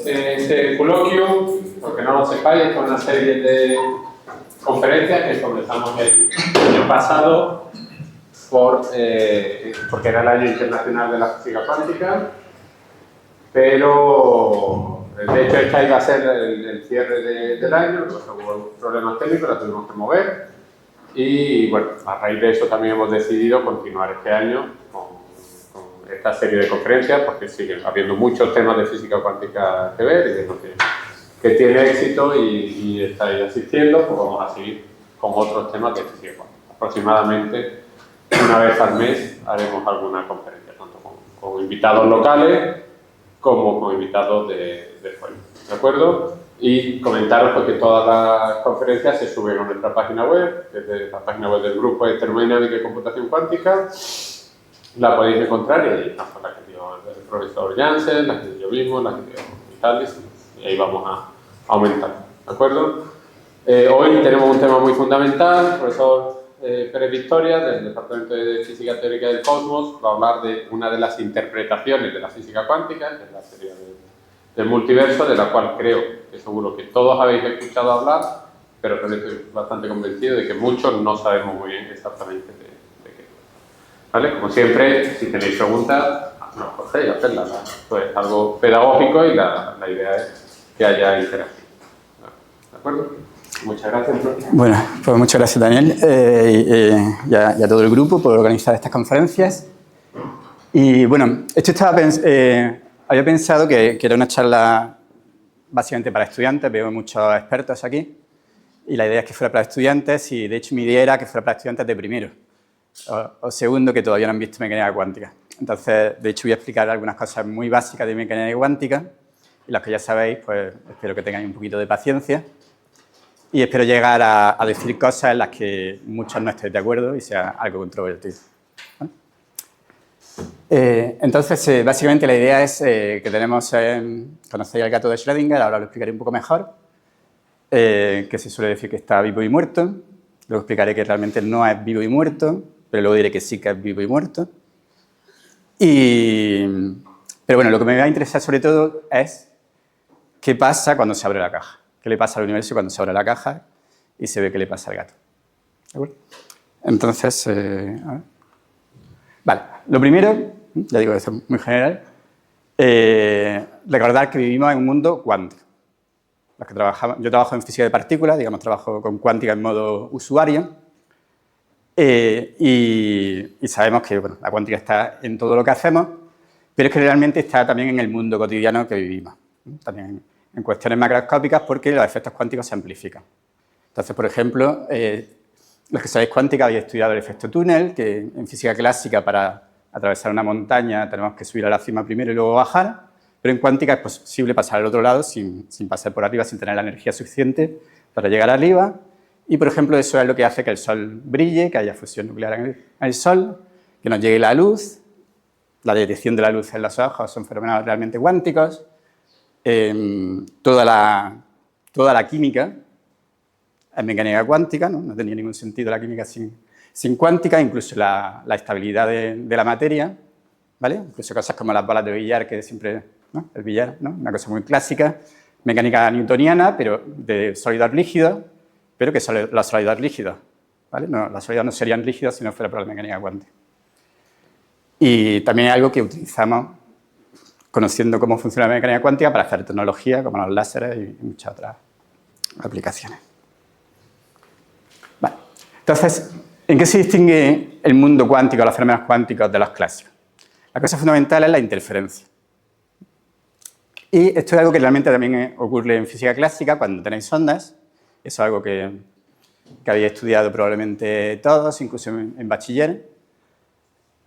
Este coloquio, porque no lo sepáis, es una serie de conferencias que comenzamos el año pasado porque era el año internacional de la física cuántica, pero de hecho esta iba a ser el cierre del año, pues hubo problemas técnicos, la tuvimos que mover y bueno, a raíz de eso también hemos decidido continuar este año con esta serie de conferencias porque siguen habiendo muchos temas de física cuántica que ver y de lo que tiene éxito y estáis asistiendo, pues vamos a seguir con otros temas de física cuántica. Aproximadamente una vez al mes haremos alguna conferencia, tanto con invitados locales como con invitados de fuera, ¿de acuerdo? Y comentaros porque todas las conferencias se suben a nuestra página web, desde la página web del grupo de termodinámica y computación cuántica, la podéis encontrar y ahí está la que dio el profesor Janssen, la que dio yo mismo, la que dio Vitalis, y ahí vamos a aumentar, ¿de acuerdo? Hoy tenemos un tema muy fundamental, el profesor Pérez Victoria, del Departamento de Física Teórica del Cosmos, va a hablar de una de las interpretaciones de la física cuántica, que es la teoría del multiverso, de la cual creo que seguro que todos habéis escuchado hablar, pero también estoy bastante convencido de que muchos no sabemos muy bien exactamente de qué. ¿Vale? Como siempre, si tenéis preguntas, no cogéis, hacedlas. Pues es algo pedagógico y la idea es que haya interacción. ¿De acuerdo? Muchas gracias, profe. Bueno, pues muchas gracias, Daniel, y a todo el grupo por organizar estas conferencias. Y bueno, esto había pensado que era una charla básicamente para estudiantes, veo muchos expertos aquí, y la idea es que fuera para estudiantes, y de hecho mi idea era que fuera para estudiantes de primero o segundo que todavía no han visto mecánica cuántica. Entonces, de hecho, voy a explicar algunas cosas muy básicas de mecánica cuántica, y las que ya sabéis, pues espero que tengáis un poquito de paciencia. Y espero llegar a decir cosas en las que muchos no estéis de acuerdo y sea algo controvertido. ¿Vale? Entonces, básicamente la idea es que tenemos, conocéis el gato de Schrödinger, ahora lo explicaré un poco mejor, que se suele decir que está vivo y muerto. Luego explicaré que realmente no es vivo y muerto, pero luego diré que sí que es vivo y muerto. Pero bueno, lo que me va a interesar sobre todo es qué pasa cuando se abre la caja. ¿Qué le pasa al universo cuando se abre la caja y se ve qué le pasa al gato? ¿De acuerdo? Entonces, a ver. Vale, lo primero, ya digo esto muy general, recordar que vivimos en un mundo cuántico. Los que yo trabajo en física de partículas, digamos, trabajo con cuántica en modo usuario, y sabemos que bueno, la cuántica está en todo lo que hacemos, pero es que realmente está también en el mundo cotidiano que vivimos, también en cuestiones macroscópicas porque los efectos cuánticos se amplifican. Entonces, por ejemplo, los que sabéis cuántica habéis estudiado el efecto túnel, que en física clásica para atravesar una montaña tenemos que subir a la cima primero y luego bajar, pero en cuántica es posible pasar al otro lado sin pasar por arriba, sin tener la energía suficiente para llegar arriba. Y, por ejemplo, eso es lo que hace que el Sol brille, que haya fusión nuclear en el Sol, que nos llegue la luz, la detección de la luz en los ojos son fenómenos realmente cuánticos. Toda la química es mecánica cuántica, no tenía ningún sentido la química sin cuántica, incluso la estabilidad de la materia, ¿vale? Incluso cosas como las bolas de billar, que siempre, ¿no? El billar, ¿no? Una cosa muy clásica, mecánica newtoniana, pero de sólidos líquidos, pero que son los sólidos líquidos, ¿vale? No, los sólidos no serían rígidos si no fuera por la mecánica cuántica. Y también hay algo que utilizamos conociendo cómo funciona la mecánica cuántica para hacer tecnología como los láseres y muchas otras aplicaciones. Vale. Entonces, ¿en qué se distingue el mundo cuántico, los fenómenos cuánticos de los clásicos? La cosa fundamental es la interferencia. Y esto es algo que realmente también ocurre en física clásica cuando tenéis ondas. Eso es algo que habéis estudiado probablemente todos, incluso en bachiller.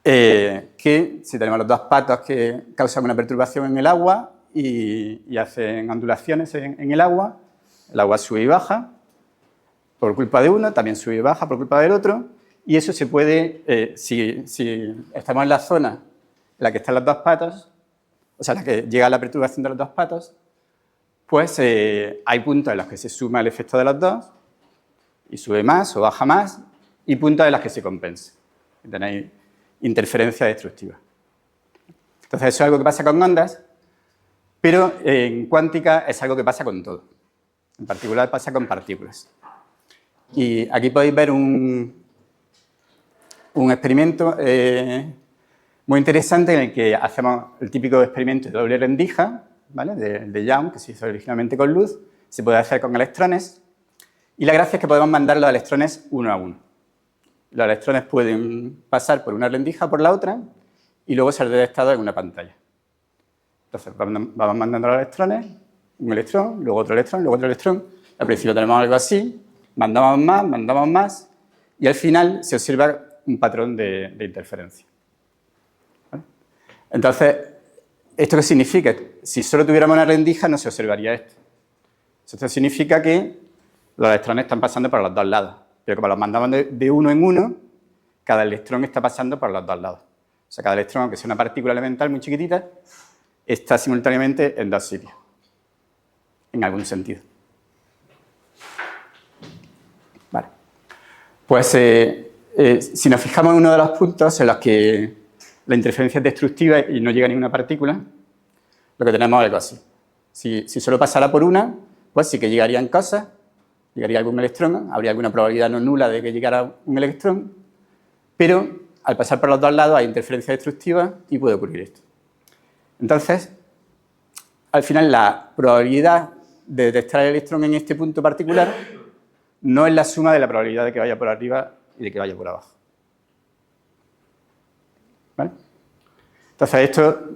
Que si tenemos los dos patos que causan una perturbación en el agua y hacen ondulaciones en el agua sube y baja por culpa de uno, también sube y baja por culpa del otro, y eso se puede, si estamos en la zona en la que están los dos patos, o sea, en la que llega la perturbación de los dos patos, pues hay puntos en los que se suma el efecto de los dos y sube más o baja más, y puntos en los que se compensa. Tenéis interferencia destructiva. Entonces, eso es algo que pasa con ondas, Pero en cuántica es algo que pasa con todo. En particular pasa con partículas. Y aquí podéis ver un experimento muy interesante en el que hacemos el típico experimento de doble rendija, ¿vale? de Young, que se hizo originalmente con luz, se puede hacer con electrones, y la gracia es que podemos mandar los electrones uno a uno. Los electrones pueden pasar por una rendija o por la otra y luego ser detectados en una pantalla. Entonces vamos mandando los electrones, un electrón, luego otro electrón, luego otro electrón. Al principio tenemos algo así, mandamos más y al final se observa un patrón de interferencia. ¿Vale? Entonces, ¿esto qué significa? Si solo tuviéramos una rendija no se observaría esto. Esto significa que los electrones están pasando por los dos lados, pero como los mandamos de uno en uno, cada electrón está pasando por los dos lados. O sea, cada electrón, aunque sea una partícula elemental muy chiquitita, está simultáneamente en dos sitios, en algún sentido. Vale. Pues si nos fijamos en uno de los puntos en los que la interferencia es destructiva y no llega ninguna partícula, lo que tenemos es algo así. Si solo pasara por una, pues sí que llegarían cosas, llegaría algún electrón, habría alguna probabilidad no nula de que llegara un electrón, pero al pasar por los dos lados hay interferencia destructiva y puede ocurrir esto. Entonces, al final la probabilidad de detectar el electrón en este punto particular no es la suma de la probabilidad de que vaya por arriba y de que vaya por abajo. ¿Vale? Entonces esto,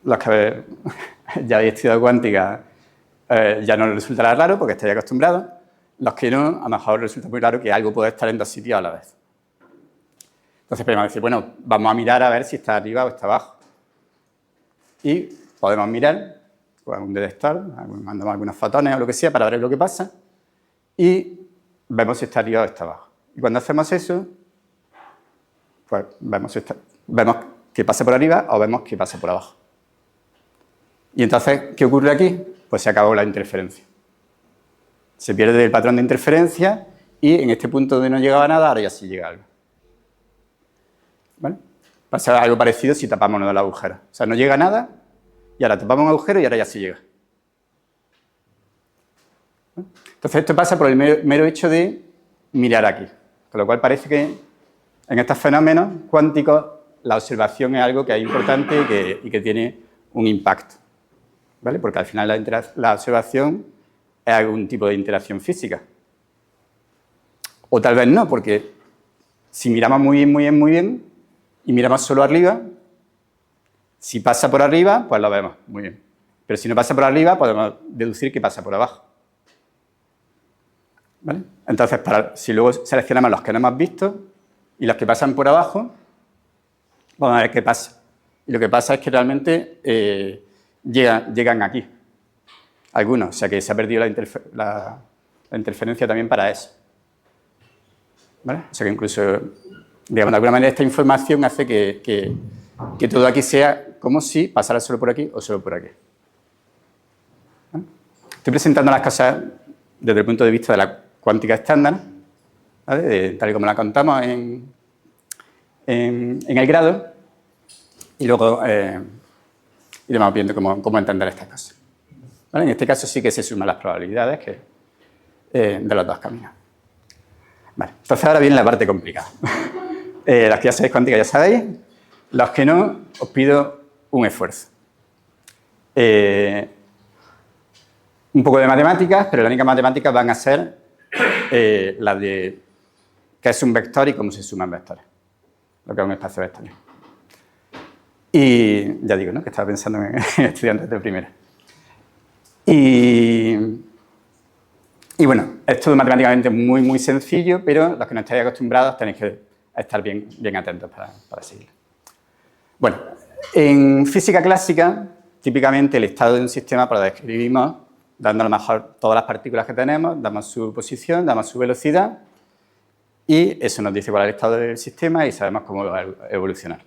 los que ya habéis estudiado cuántica, ya no les resultará raro porque estáis acostumbrados. Los que no, a lo mejor resulta muy raro que algo pueda estar en dos sitios a la vez. Entonces podemos decir, bueno, vamos a mirar a ver si está arriba o está abajo. Y podemos mirar con un detector, mandamos algunos fotones o lo que sea para ver lo que pasa y vemos si está arriba o está abajo. Y cuando hacemos eso, pues vemos que pasa por arriba o vemos que pasa por abajo. Y entonces, ¿qué ocurre aquí? Pues se acabó la interferencia. Se pierde el patrón de interferencia y en este punto donde no llegaba nada, ahora ya sí llega algo. ¿Vale? Pasa algo parecido si tapamos uno de los agujeros. O sea, no llega nada y ahora tapamos un agujero y ahora ya sí llega. ¿Vale? Entonces esto pasa por el mero hecho de mirar aquí. Con lo cual parece que en estos fenómenos cuánticos la observación es algo que es importante y que tiene un impacto. ¿Vale? Porque al final la observación es algún tipo de interacción física. O tal vez no, porque si miramos muy bien y miramos solo arriba, si pasa por arriba, pues lo vemos muy bien. Pero si no pasa por arriba, podemos deducir que pasa por abajo. ¿Vale? Entonces, si luego seleccionamos los que no hemos visto y los que pasan por abajo, vamos a ver qué pasa. Y lo que pasa es que realmente llegan aquí. Algunos, o sea que se ha perdido la interferencia también para eso. ¿Vale? O sea que incluso, digamos, de alguna manera esta información hace que todo aquí sea como si pasara solo por aquí o solo por aquí. ¿Vale? Estoy presentando las cosas desde el punto de vista de la cuántica estándar, ¿vale? Tal y como la contamos en el grado, y luego iremos viendo cómo entender estas cosas. ¿Vale? En este caso sí que se suman las probabilidades de los dos caminos. Vale, entonces ahora viene la parte complicada. Los que ya sabéis cuántica ya sabéis, los que no, os pido un esfuerzo. Un poco de matemáticas, pero las únicas matemáticas van a ser las de qué es un vector y cómo se suman vectores, lo que es un espacio vectorial. Y ya digo, ¿no?, que estaba pensando en estudiantes de primera. Y bueno, esto es matemáticamente muy sencillo, pero los que no estáis acostumbrados tenéis que estar bien atentos para seguirlo. Bueno, en física clásica, típicamente el estado de un sistema pues lo describimos dando a lo mejor todas las partículas que tenemos, damos su posición, damos su velocidad y eso nos dice cuál es el estado del sistema y sabemos cómo va a evolucionar.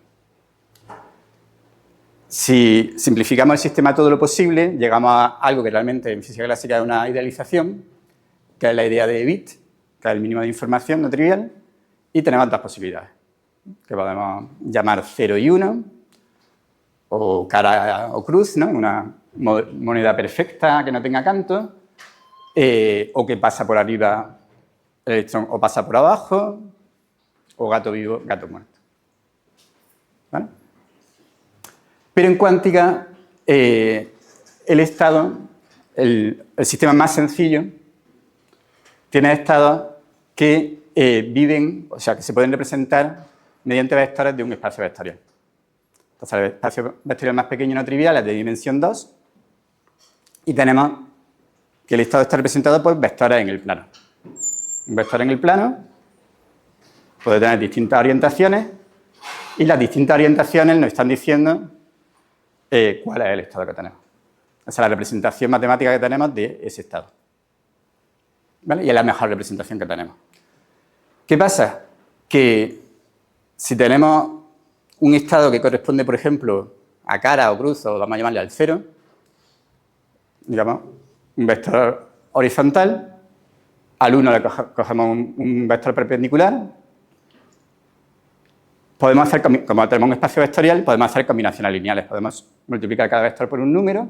Si simplificamos el sistema todo lo posible, llegamos a algo que realmente en física clásica es una idealización, que es la idea de bit, que es el mínimo de información no trivial, y tenemos dos posibilidades, que podemos llamar 0 y 1, o cara o cruz, ¿no?, en moneda perfecta que no tenga canto, o que pasa por arriba el electrón o pasa por abajo, o gato vivo, gato muerto. ¿Vale? Pero en cuántica, el estado, el sistema más sencillo, tiene estados que viven, o sea, que se pueden representar mediante vectores de un espacio vectorial. Entonces, el espacio vectorial más pequeño no trivial es de dimensión 2 y tenemos que el estado está representado por vectores en el plano. Un vector en el plano puede tener distintas orientaciones y las distintas orientaciones nos están diciendo cuál es el estado que tenemos. Esa es la representación matemática que tenemos de ese estado. ¿Vale? Y es la mejor representación que tenemos. ¿Qué pasa? Que si tenemos un estado que corresponde, por ejemplo, a cara o cruz, o vamos a llamarle al cero, digamos, un vector horizontal, al 1 le cogemos un vector perpendicular, podemos hacer, como tenemos un espacio vectorial, podemos hacer combinaciones lineales, podemos multiplicar cada vector por un número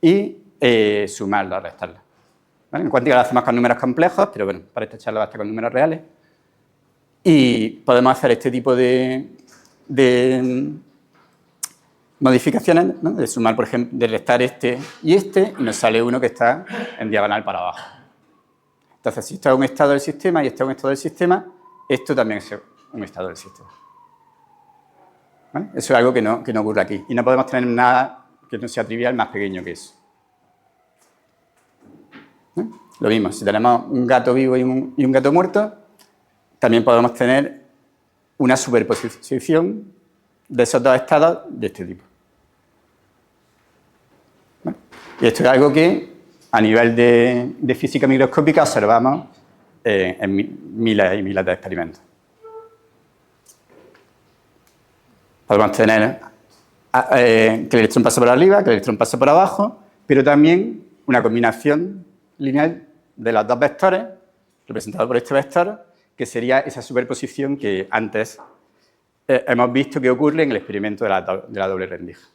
y sumarlo, restarlo. ¿Vale? En cuántica lo hacemos con números complejos, pero bueno, para esta charla basta con números reales. Y podemos hacer este tipo de modificaciones, ¿no? De sumar, por ejemplo, de restar este, y nos sale uno que está en diagonal para abajo. Entonces, si esto es un estado del sistema y este es un estado del sistema, esto también es un estado del sistema. ¿Vale? Eso es algo que no ocurre aquí. Y no podemos tener nada que no sea trivial más pequeño que eso. ¿Eh? Lo mismo, si tenemos un gato vivo y un gato muerto, también podemos tener una superposición de esos dos estados de este tipo. ¿Vale? Y esto es algo que a nivel de física microscópica observamos en miles y miles de experimentos. Podemos tener que el electrón pase por arriba, que el electrón pase por abajo, pero también una combinación lineal de los dos vectores, representados por este vector, que sería esa superposición que antes hemos visto que ocurre en el experimento de la doble rendija.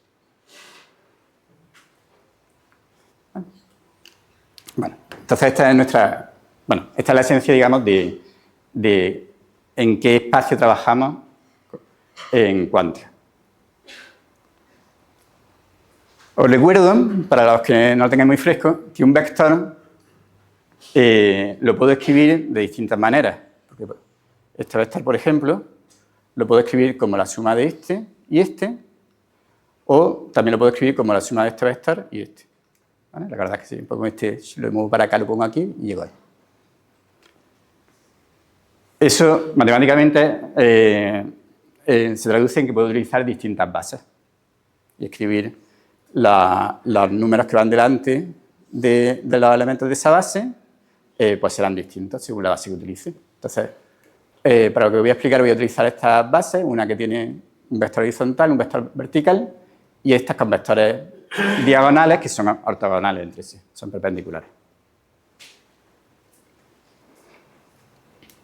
Bueno, entonces esta es la esencia, digamos, de en qué espacio trabajamos en cuántica. Os recuerdo, para los que no lo tengáis muy fresco, que un vector lo puedo escribir de distintas maneras. Porque este vector, por ejemplo, lo puedo escribir como la suma de este y este, o también lo puedo escribir como la suma de este vector y este. ¿Vale? La verdad es que si pongo este, si lo muevo para acá, lo pongo aquí y llego ahí. Eso, matemáticamente, se traduce en que puedo utilizar distintas bases y escribir los números que van delante de los elementos de esa base, pues serán distintos según la base que utilice. Entonces, para lo que voy a explicar, voy a utilizar estas bases, una que tiene un vector horizontal, un vector vertical, y estas con vectores diagonales que son ortogonales entre sí, son perpendiculares.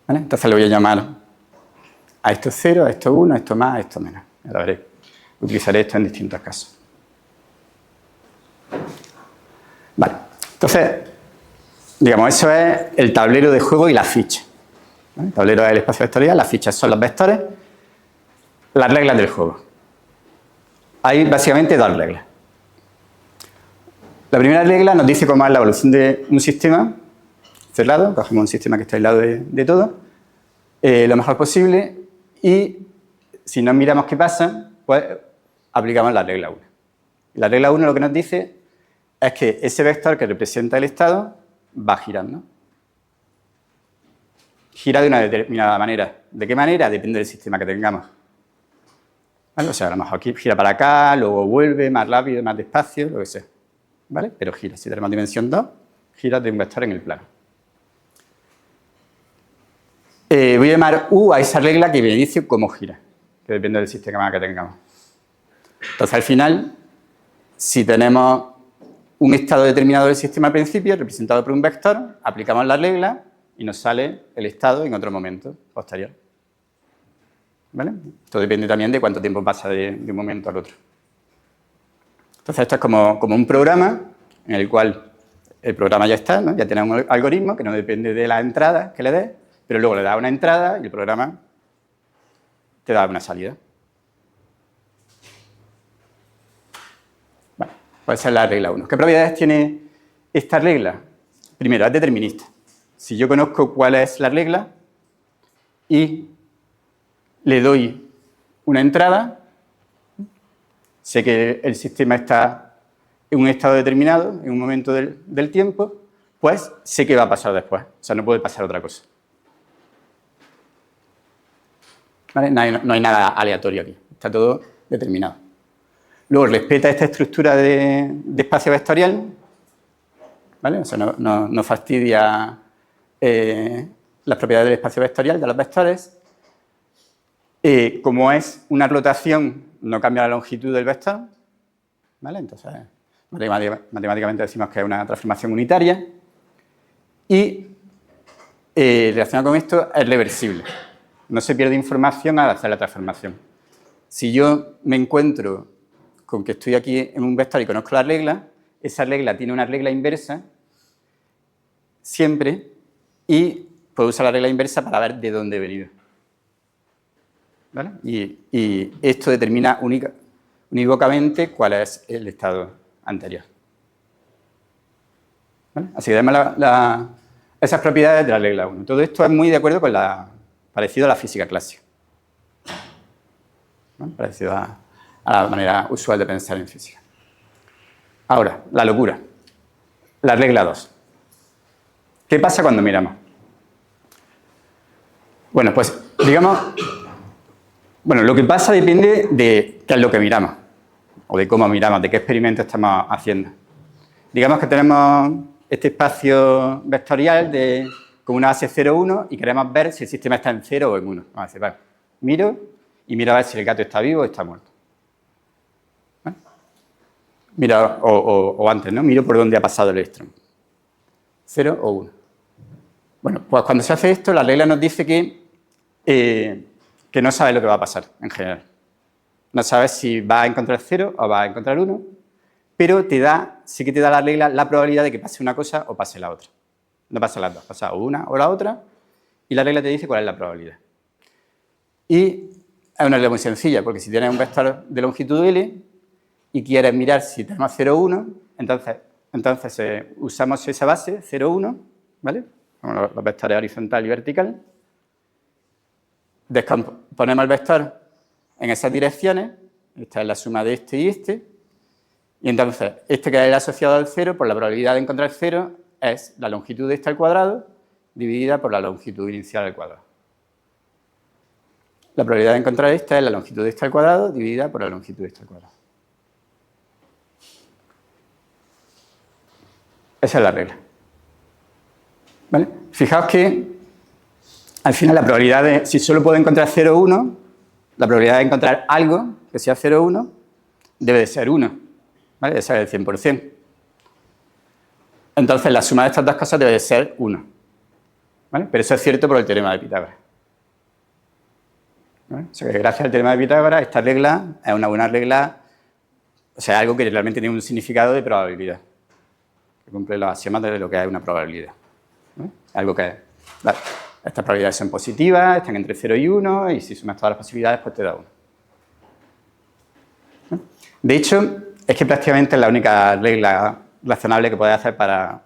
¿Vale? Entonces le voy a llamar a esto 0, a esto 1, a esto más, a esto menos. Ahora veré. Utilizaré esto en distintos casos. Vale. Entonces, digamos, eso es el tablero de juego y la ficha. ¿Vale? El tablero es el espacio vectorial, las fichas son los vectores, las reglas del juego. Hay básicamente dos reglas. La primera regla nos dice cómo es la evolución de un sistema cerrado, cogemos un sistema que está aislado de todo, lo mejor posible, y si no miramos qué pasa, pues aplicamos la regla 1. La regla 1 lo que nos dice es que ese vector que representa el estado va girando. Gira de una determinada manera. ¿De qué manera? Depende del sistema que tengamos. ¿Vale? O sea, a lo mejor aquí gira para acá, luego vuelve más rápido, más despacio, lo que sea. ¿Vale? Pero gira. Si tenemos dimensión 2, gira de un vector en el plano. Voy a llamar U a esa regla que me dice cómo gira, que depende del sistema que tengamos. Entonces, al final, si tenemos un estado determinado del sistema al principio, representado por un vector, aplicamos la regla y nos sale el estado en otro momento posterior. ¿Vale? Esto depende también de cuánto tiempo pasa de un momento al otro. Entonces, esto es como un programa en el cual el programa ya está, ¿no? Ya tiene un algoritmo que no depende de las entradas que le des, pero luego le das una entrada y el programa te da una salida. Bueno, pues esa es la regla 1. ¿Qué propiedades tiene esta regla? Primero, es determinista. Si yo conozco cuál es la regla y le doy una entrada, sé que el sistema está en un estado determinado, en un momento del tiempo, pues sé qué va a pasar después. O sea, no puede pasar otra cosa. ¿Vale? No hay nada aleatorio aquí. Está todo determinado. Luego, respeta esta estructura de espacio vectorial, ¿vale? O sea, no fastidia las propiedades del espacio vectorial de los vectores. Como es una rotación, no cambia la longitud del vector, ¿vale? Entonces, matemáticamente decimos que es una transformación unitaria. Y relacionado con esto, es reversible. No se pierde información al hacer la transformación. Si yo me encuentro con que estoy aquí en un vector y conozco la regla, esa regla tiene una regla inversa siempre y puedo usar la regla inversa para ver de dónde he venido. ¿Vale? Y esto determina unívocamente cuál es el estado anterior. ¿Vale? Así que tenemos esas propiedades de la regla 1. Todo esto es muy de acuerdo con parecido a la física clásica. ¿No? Parecido a la manera usual de pensar en física. Ahora, la locura. La regla 2. ¿Qué pasa cuando miramos? Bueno, pues digamos... Bueno, lo que pasa depende de qué es lo que miramos, o de cómo miramos, de qué experimento estamos haciendo. Digamos que tenemos este espacio vectorial con una base 0, 1 y queremos ver si el sistema está en 0 o en 1. Vamos a decir, vale, miro a ver si el gato está vivo o está muerto. ¿Vale? Mira, o antes, ¿no? Miro por dónde ha pasado el electrón. 0 o 1. Bueno, pues cuando se hace esto, la regla nos dice que no sabes lo que va a pasar, en general. No sabes si va a encontrar 0 o va a encontrar 1, pero sí que te da la regla la probabilidad de que pase una cosa o pase la otra. No pasa las dos, pasa o una o la otra, y la regla te dice cuál es la probabilidad. Y es una regla muy sencilla, porque si tienes un vector de longitud L y quieres mirar si tenemos 0 o 1, entonces usamos esa base, 0 o 1, ¿vale? Como los vectores horizontal y vertical. Descomponemos el vector en esas direcciones, esta es la suma de este y este, y entonces este que es el asociado al 0, por la probabilidad de encontrar 0, es la longitud de este al cuadrado dividida por la longitud inicial al cuadrado. La probabilidad de encontrar esta es la longitud de este al cuadrado dividida por la longitud de este al cuadrado. Esa es la regla. ¿Vale? Fijaos que al final, la probabilidad de, si solo puedo encontrar 0 o 1, la probabilidad de encontrar algo que sea 0 o 1 debe de ser 1, ¿vale? Debe ser el 100%. Entonces, la suma de estas dos cosas debe de ser 1, ¿vale? Pero eso es cierto por el teorema de Pitágoras. ¿Vale? O sea, que gracias al teorema de Pitágoras, esta regla es una buena regla, o sea, algo que realmente tiene un significado de probabilidad, que cumple los axiomas de lo que es una probabilidad. ¿Vale? Algo que es... Vale. Estas probabilidades son positivas, están entre 0 y 1, y si sumas todas las posibilidades, pues te da 1. De hecho, es que prácticamente es la única regla razonable que puedes hacer para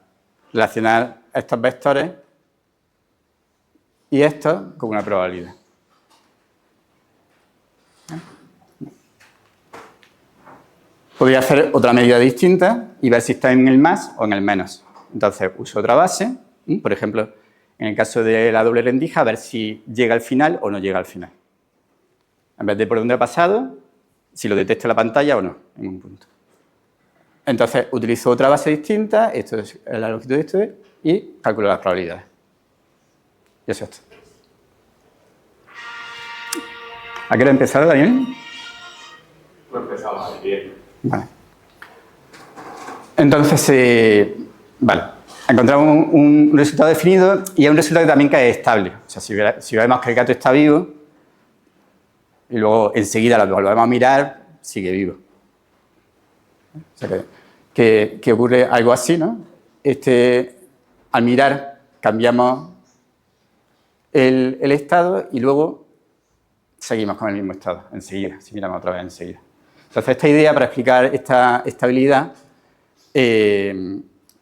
relacionar estos vectores y estos con una probabilidad. Podría hacer otra medida distinta y ver si está en el más o en el menos. Entonces, uso otra base, por ejemplo, en el caso de la doble rendija, a ver si llega al final o no llega al final. En vez de por dónde ha pasado, si lo detecta la pantalla o no, en un punto. Entonces, utilizo otra base distinta, esto es la longitud de esto, y calculo las probabilidades. Y eso es esto. ¿A qué hora ha empezado, Daniel? No he empezado a bien. Vale. Entonces, vale. Encontramos un resultado definido y es un resultado que también es estable. O sea, si vemos que el gato está vivo y luego enseguida lo volvemos a mirar, sigue vivo. O sea que ocurre algo así, ¿no? Al mirar cambiamos el estado y luego seguimos con el mismo estado enseguida, si miramos otra vez enseguida. Entonces, esta idea para explicar esta estabilidad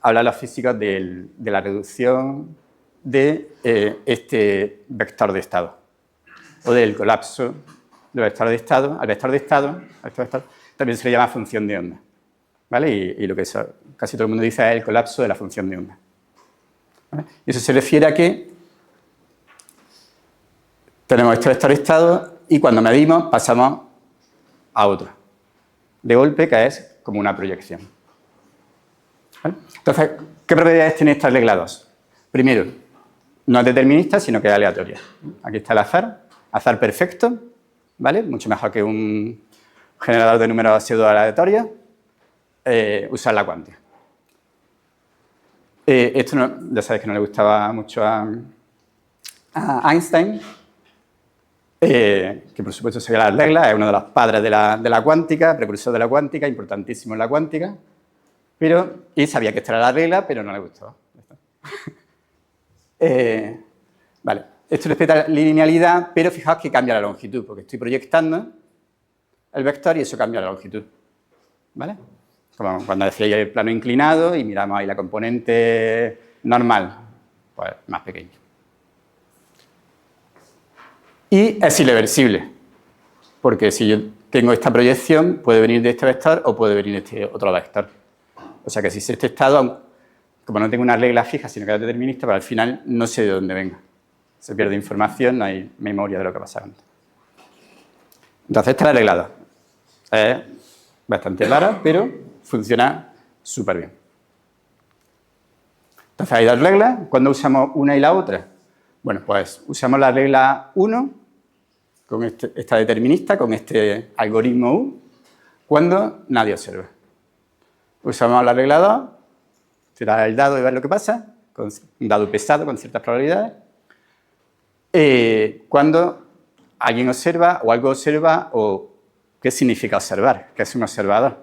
habla los físicos de la reducción de este vector de estado o del colapso del vector de estado. Al vector de estado también se le llama función de onda, ¿vale? Y lo que casi todo el mundo dice es el colapso de la función de onda, ¿vale? Y eso se refiere a que tenemos este vector de estado y cuando medimos pasamos a otro, de golpe, que es como una proyección, ¿vale? Entonces, ¿qué propiedades tiene esta regla 2? Primero, no es determinista, sino que es aleatoria. Aquí está el azar perfecto, ¿vale? Mucho mejor que un generador de números pseudo aleatorios, usar la cuántica. Esto ya sabéis que no le gustaba mucho a Einstein, que por supuesto seguía las reglas, es uno de los padres de la cuántica, precursor de la cuántica, importantísimo en la cuántica, y sabía que esta era la regla, pero no le gustaba. Vale, esto respeta la linealidad, pero fijaos que cambia la longitud, porque estoy proyectando el vector y eso cambia la longitud, ¿vale? Como cuando decía el plano inclinado y miramos ahí la componente normal, pues más pequeña. Y es irreversible, porque si yo tengo esta proyección, puede venir de este vector o puede venir de este otro vector. O sea que si este estado, como no tengo una regla fija, sino que es determinista, pero al final no sé de dónde venga. Se pierde información, no hay memoria de lo que ha pasado antes. Entonces, esta es la regla 2. Es bastante rara, pero funciona súper bien. Entonces, hay dos reglas. ¿Cuándo usamos una y la otra? Bueno, pues usamos la regla 1, con esta determinista, con este algoritmo U, cuando nadie observa. Usamos la regla 2, tirar el dado y ver lo que pasa, con un dado pesado con ciertas probabilidades. Cuando alguien observa o algo observa o qué significa observar, qué es un observador,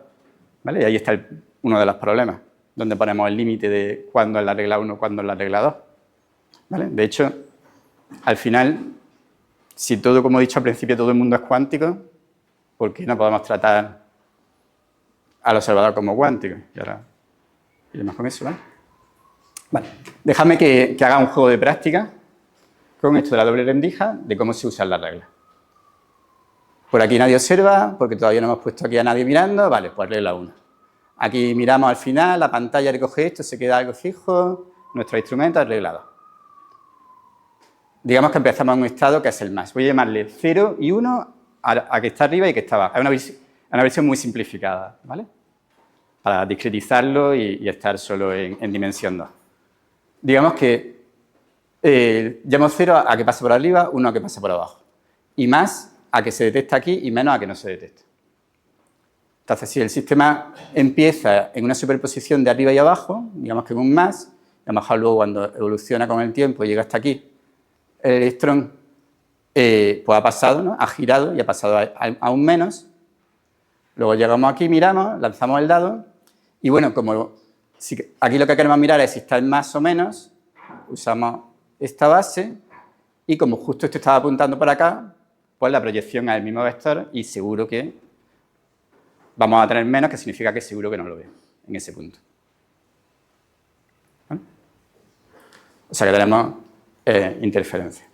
¿vale? Y ahí está uno de los problemas, donde ponemos el límite de cuándo es la regla 1, cuándo es la regla 2, ¿vale? De hecho, al final, si todo, como he dicho al principio, todo el mundo es cuántico, ¿por qué no podemos tratar al observador como cuántico? Y ahora iremos con eso, ¿vale? Vale, dejadme que haga un juego de práctica con esto de la doble rendija, de cómo se usan las reglas. Por aquí nadie observa, porque todavía no hemos puesto aquí a nadie mirando, vale, pues regla 1. Aquí miramos al final, la pantalla recoge esto, se queda algo fijo, nuestro instrumento es regla 2. Digamos que empezamos en un estado que es el más. Voy a llamarle 0 y 1 a que está arriba y que está abajo. Es una versión muy simplificada, ¿vale? Para discretizarlo y estar solo en dimensión 2. Digamos que llamo 0 a que pase por arriba, 1 a que pase por abajo. Y más a que se detecta aquí y menos a que no se detecta. Entonces, si el sistema empieza en una superposición de arriba y abajo, digamos que en un más, y a lo mejor luego cuando evoluciona con el tiempo y llega hasta aquí, el electrón pues ha pasado, ¿no? Ha girado y ha pasado a un menos. Luego llegamos aquí, miramos, lanzamos el dado y bueno, como aquí lo que queremos mirar es si está en más o menos, usamos esta base y como justo esto estaba apuntando para acá, pues la proyección es el mismo vector y seguro que vamos a tener menos, que significa que seguro que no lo veo en ese punto. ¿Vale? O sea que tenemos interferencia.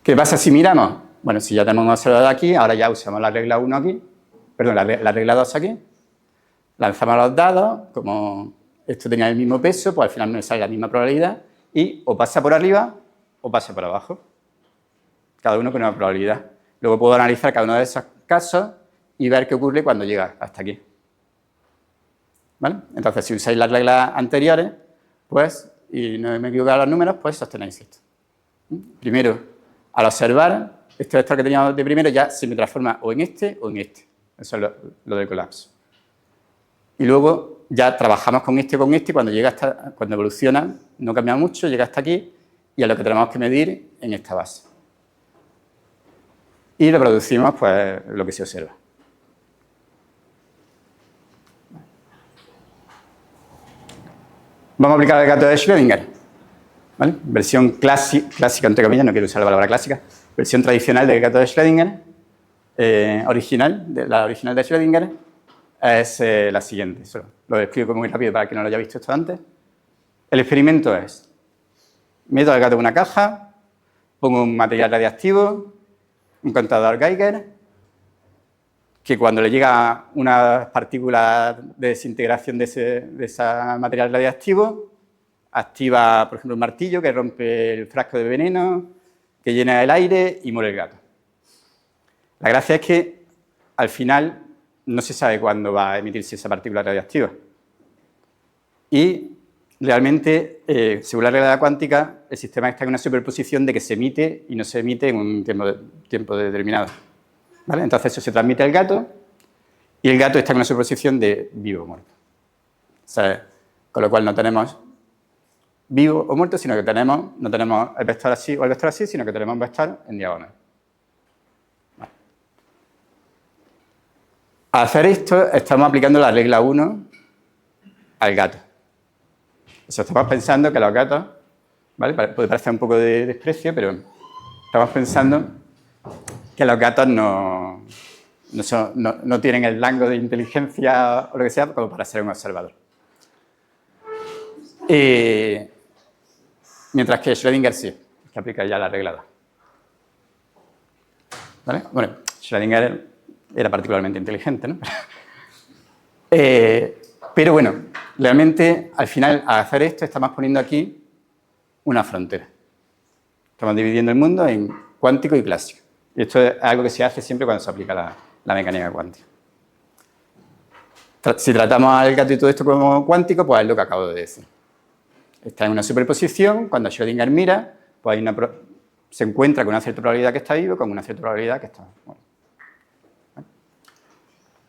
¿Qué pasa si miramos? Bueno, si ya tenemos un observador aquí, ahora ya usamos la regla 1 aquí, perdón, la regla 2 aquí, lanzamos los dados, como esto tenía el mismo peso, pues al final nos sale la misma probabilidad y o pasa por arriba o pasa por abajo, cada uno con una probabilidad. Luego puedo analizar cada uno de esos casos y ver qué ocurre cuando llega hasta aquí. ¿Vale? Entonces, si usáis las reglas anteriores, pues, y no me he equivocado los números, pues sostenéis esto. Primero, al observar, este vector que teníamos de primero ya se me transforma o en este o en este. Eso es lo del colapso. Y luego ya trabajamos con este, cuando evoluciona, no cambia mucho, llega hasta aquí, y es lo que tenemos que medir en esta base. Y reproducimos pues lo que se observa. Vamos a aplicar el gato de Schrödinger, ¿vale? Versión clásica, entre comillas, no quiero usar la palabra clásica, versión tradicional del gato de Schrödinger, la original de Schrödinger, es la siguiente. Solo lo explico muy rápido para quien no lo haya visto esto antes. El experimento es, meto al gato en una caja, pongo un material radiactivo, un contador Geiger, que cuando le llega una partícula de desintegración de ese material radiactivo, activa, por ejemplo, un martillo que rompe el frasco de veneno, que llena el aire y muere el gato. La gracia es que, al final, no se sabe cuándo va a emitirse esa partícula radiactiva. Y, realmente, según la regla de la cuántica, el sistema está en una superposición de que se emite y no se emite en un tiempo determinado. ¿Vale? Entonces, eso se transmite al gato y el gato está en una superposición de vivo o muerto. O sea, con lo cual no tenemos vivo o muerto, sino que no tenemos el vector así o el vector así, sino que tenemos un vector en diagonal. Vale. Al hacer esto, estamos aplicando la regla 1 al gato. O sea, estamos pensando que los gatos, ¿vale? Puede parecer un poco de desprecio, pero estamos pensando que los gatos no tienen el rango de inteligencia o lo que sea como para ser un observador. Mientras que Schrödinger sí, que aplica ya la regla 2. ¿Vale? Bueno, Schrödinger era particularmente inteligente, ¿no? Pero bueno, realmente al final, al hacer esto, estamos poniendo aquí una frontera. Estamos dividiendo el mundo en cuántico y clásico. Y esto es algo que se hace siempre cuando se aplica la mecánica cuántica. Si tratamos al gato y todo esto como cuántico, pues es lo que acabo de decir. Está en una superposición, cuando Schrödinger mira, pues se encuentra con una cierta probabilidad que está vivo, con una cierta probabilidad que está muerto.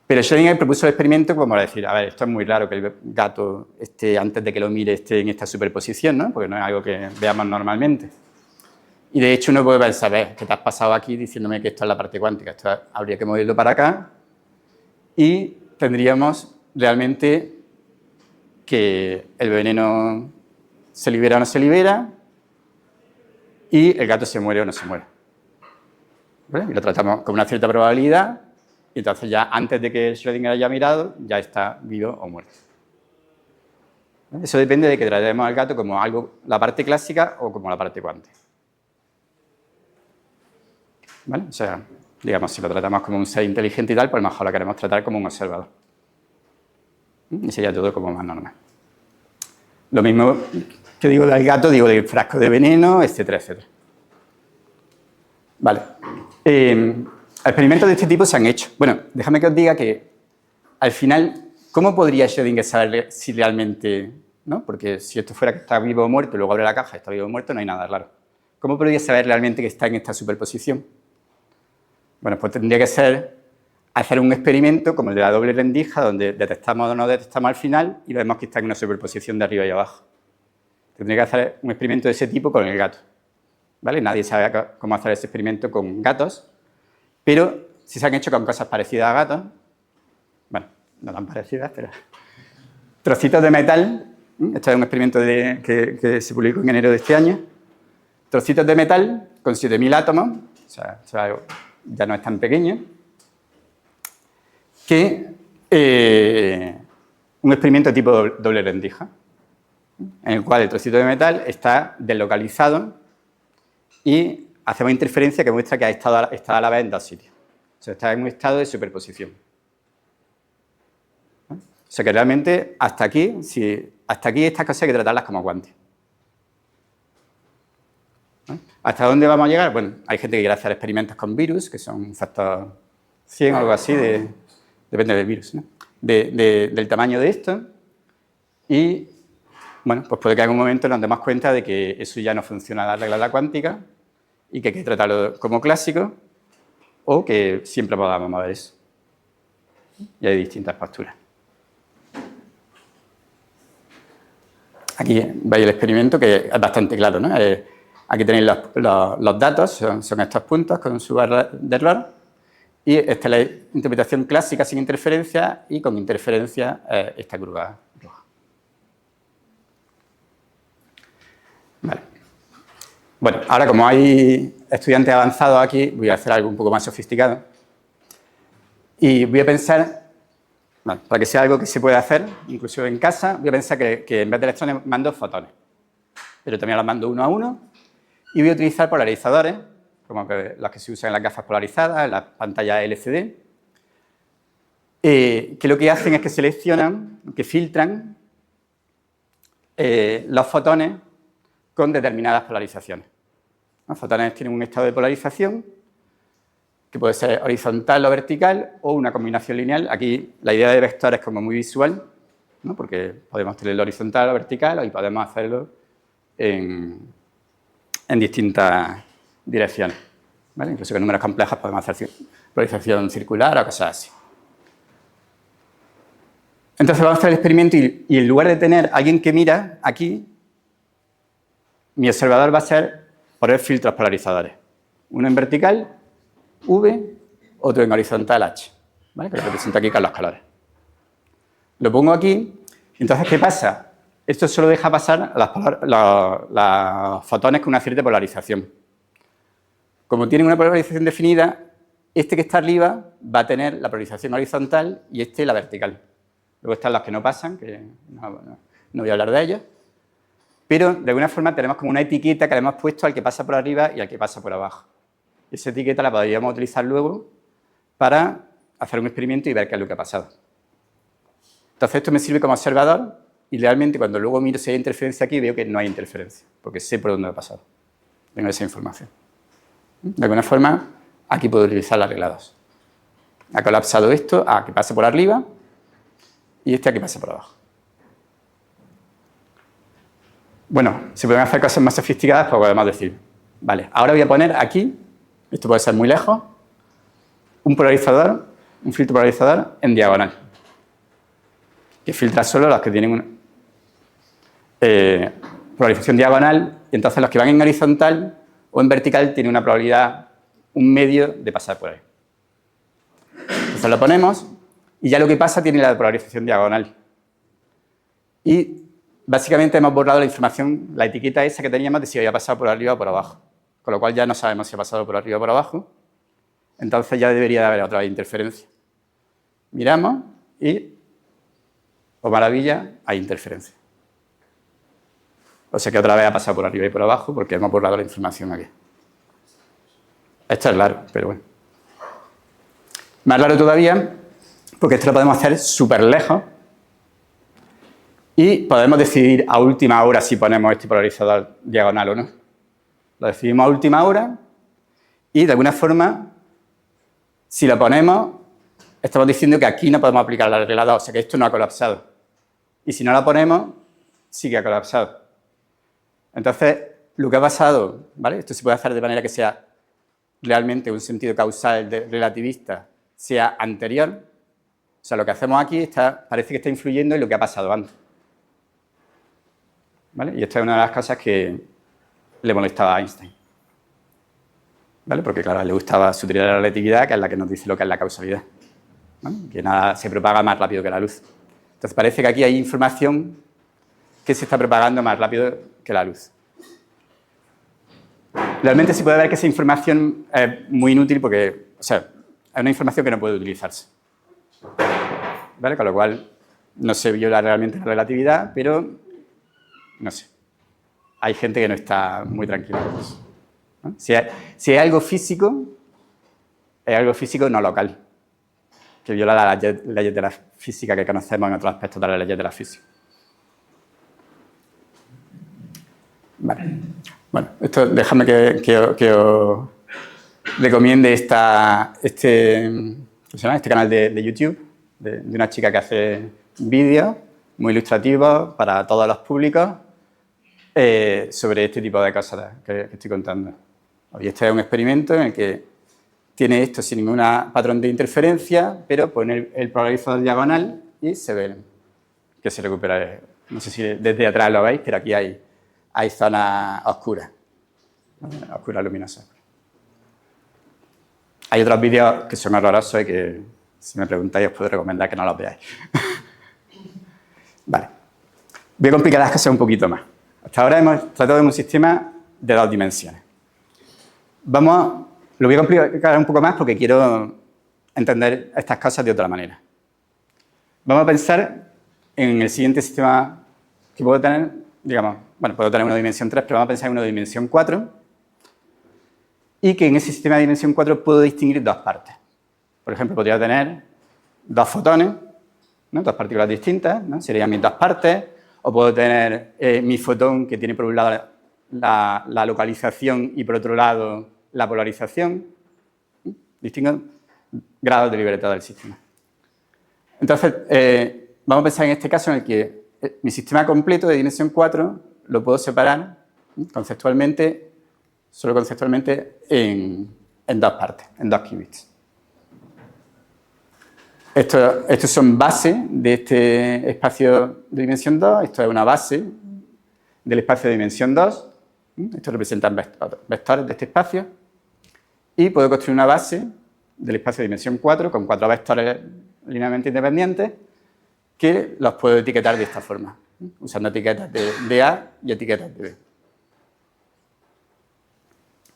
Pero Schrödinger propuso el experimento como para decir, a ver, esto es muy raro que el gato antes de que lo mire esté en esta superposición, ¿no? Porque no es algo que veamos normalmente. Y de hecho uno puede pensar, ¿ves? ¿Qué te has pasado aquí diciéndome que esto es la parte cuántica? Esto habría que moverlo para acá y tendríamos realmente que el veneno se libera o no se libera y el gato se muere o no se muere. ¿Vale? Y lo tratamos con una cierta probabilidad y entonces ya antes de que Schrödinger haya mirado ya está vivo o muerto. ¿Vale? Eso depende de que tratemos al gato como algo, la parte clásica o como la parte cuántica. ¿Vale? O sea, digamos, si lo tratamos como un ser inteligente y tal, pues a lo mejor lo queremos tratar como un observador. Y sería todo como más normal. Lo mismo que digo del gato, digo del frasco de veneno, etcétera, etcétera. Vale. Experimentos de este tipo se han hecho. Bueno, déjame que os diga que, al final, ¿cómo podría Schrödinger saber si realmente, ¿no? Porque si esto fuera que está vivo o muerto y luego abre la caja y está vivo o muerto, no hay nada raro. ¿Cómo podría saber realmente que está en esta superposición? Bueno, pues tendría que ser hacer un experimento como el de la doble rendija, donde detectamos o no detectamos al final y vemos que está en una superposición de arriba y abajo. Tendría que hacer un experimento de ese tipo con el gato. ¿Vale? Nadie sabe cómo hacer ese experimento con gatos, pero si se han hecho con cosas parecidas a gatos, bueno, no tan parecidas, pero trocitos de metal, esto es un experimento que se publicó en enero de este año, trocitos de metal con 7.000 átomos, o sea, ya no es tan pequeño, que un experimento tipo doble rendija, en el cual el trocito de metal está deslocalizado y hacemos interferencia que muestra que está a la vez en dos sitios. O sea, está en un estado de superposición. O sea que realmente hasta aquí estas cosas hay que tratarlas como cuánticas. ¿Hasta dónde vamos a llegar? Bueno, hay gente que quiere hacer experimentos con virus, que son un factor 100 o algo así, depende del virus, ¿no? Del tamaño de esto. Y, bueno, pues puede que en algún momento nos demos cuenta de que eso ya no funciona a la regla de la cuántica y que hay que tratarlo como clásico o que siempre podamos mover eso. Y hay distintas posturas. Aquí veis el experimento que es bastante claro, ¿no? Aquí tenéis los datos, son estos puntos con su barra de error. Y esta es la interpretación clásica sin interferencia y con interferencia esta curva roja. Vale. Bueno, ahora como hay estudiantes avanzados aquí, voy a hacer algo un poco más sofisticado. Y voy a pensar, bueno, para que sea algo que se pueda hacer, incluso en casa, voy a pensar que en vez de electrones mando fotones. Pero también los mando uno a uno. Y voy a utilizar polarizadores, como los que se usan en las gafas polarizadas, en las pantallas LCD, que lo que hacen es que seleccionan, que filtran los fotones con determinadas polarizaciones. Los fotones tienen un estado de polarización que puede ser horizontal o vertical o una combinación lineal. Aquí la idea de vector es como muy visual, ¿no? Porque podemos tenerlo horizontal o vertical y podemos hacerlo en distintas direcciones, ¿vale? Incluso con números complejos podemos hacer polarización circular o cosas así. Entonces vamos a hacer el experimento y en lugar de tener a alguien que mira aquí, mi observador va a ser poner filtros polarizadores. Uno en vertical, V, otro en horizontal, H, ¿vale? Que lo represento aquí con los colores. Lo pongo aquí, entonces, ¿qué pasa? Esto solo deja pasar los fotones con una cierta polarización. Como tienen una polarización definida, este que está arriba va a tener la polarización horizontal y este la vertical. Luego están los que no pasan, que no voy a hablar de ellos. Pero, de alguna forma, tenemos como una etiqueta que le hemos puesto al que pasa por arriba y al que pasa por abajo. Esa etiqueta la podríamos utilizar luego para hacer un experimento y ver qué es lo que ha pasado. Entonces, esto me sirve como observador y realmente cuando luego miro si hay interferencia aquí, veo que no hay interferencia, porque sé por dónde ha pasado. Tengo esa información. De alguna forma, aquí puedo utilizar la regla 2. Ha colapsado esto a que pase por arriba y este a que pase por abajo. Bueno, si pueden hacer cosas más sofisticadas, pues podemos decir, vale, ahora voy a poner aquí, esto puede ser muy lejos, un polarizador, un filtro polarizador en diagonal, que filtra solo los que tienen una polarización diagonal, y entonces los que van en horizontal o en vertical tienen una probabilidad, un medio de pasar por ahí. Entonces lo ponemos y ya lo que pasa tiene la polarización diagonal. Y básicamente hemos borrado la información, la etiqueta esa que teníamos de si había pasado por arriba o por abajo. Con lo cual ya no sabemos si ha pasado por arriba o por abajo. Entonces ya debería de haber otra vez interferencia. Miramos y, oh maravilla, hay interferencia. O sea que otra vez ha pasado por arriba y por abajo porque hemos borrado la información aquí. Esto es raro, pero bueno. Más raro todavía, porque esto lo podemos hacer súper lejos y podemos decidir a última hora si ponemos este polarizador diagonal o no. Lo decidimos a última hora y de alguna forma, si lo ponemos, estamos diciendo que aquí no podemos aplicar la regla 2, o sea que esto no ha colapsado. Y si no lo ponemos, sí que ha colapsado. Entonces, lo que ha pasado, ¿vale? Esto se puede hacer de manera que sea realmente un sentido causal relativista, sea anterior. O sea, lo que hacemos aquí parece que está influyendo en lo que ha pasado antes. ¿Vale? Y esta es una de las cosas que le molestaba a Einstein. ¿Vale? Porque, claro, le gustaba su teoría de la relatividad, que es la que nos dice lo que es la causalidad. ¿Vale? Que nada se propaga más rápido que la luz. Entonces, parece que aquí hay información que se está propagando más rápido que la luz. Realmente se puede ver que esa información es muy inútil porque, o sea, es una información que no puede utilizarse. ¿Vale? Con lo cual, no se viola realmente la relatividad, pero, no sé. Hay gente que no está muy tranquila con eso, ¿no? Si es algo físico, es algo físico no local, que viola las leyes de la física que conocemos en otros aspectos de las leyes de la física. Vale. Bueno, esto déjame que os recomiende este canal de YouTube de una chica que hace vídeos muy ilustrativos para todos los públicos sobre este tipo de cosas que estoy contando. Y este es un experimento en el que tiene esto sin ningún patrón de interferencia, pero pone el polarizador diagonal y se ve que se recupera. No sé si desde atrás lo veis, pero aquí hay zonas oscuras, oscuras luminosas. Hay otros vídeos que son horrorosos y que, si me preguntáis, os puedo recomendar que no los veáis. Vale. Voy a complicar las cosas un poquito más. Hasta ahora hemos tratado de un sistema de 2 dimensiones. Lo voy a complicar un poco más porque quiero entender estas cosas de otra manera. Vamos a pensar en el siguiente sistema que puedo tener, digamos, bueno, puedo tener una dimensión 3, pero vamos a pensar en una dimensión 4, y que en ese sistema de dimensión 4 puedo distinguir 2 partes. Por ejemplo, podría tener 2 fotones, ¿no? 2 partículas distintas, ¿no? Serían mis 2 partes, o puedo tener mi fotón que tiene por un lado la localización y por otro lado la polarización. Distingo grados de libertad del sistema. Entonces, vamos a pensar en este caso en el que mi sistema completo de dimensión 4 lo puedo separar conceptualmente, solo conceptualmente, en 2 partes, en 2 qubits. Estos son bases de este espacio de dimensión 2, esto es una base del espacio de dimensión 2, esto representan vectores de este espacio, y puedo construir una base del espacio de dimensión 4 con 4 vectores linealmente independientes que los puedo etiquetar de esta forma, usando etiquetas de A y etiquetas de B.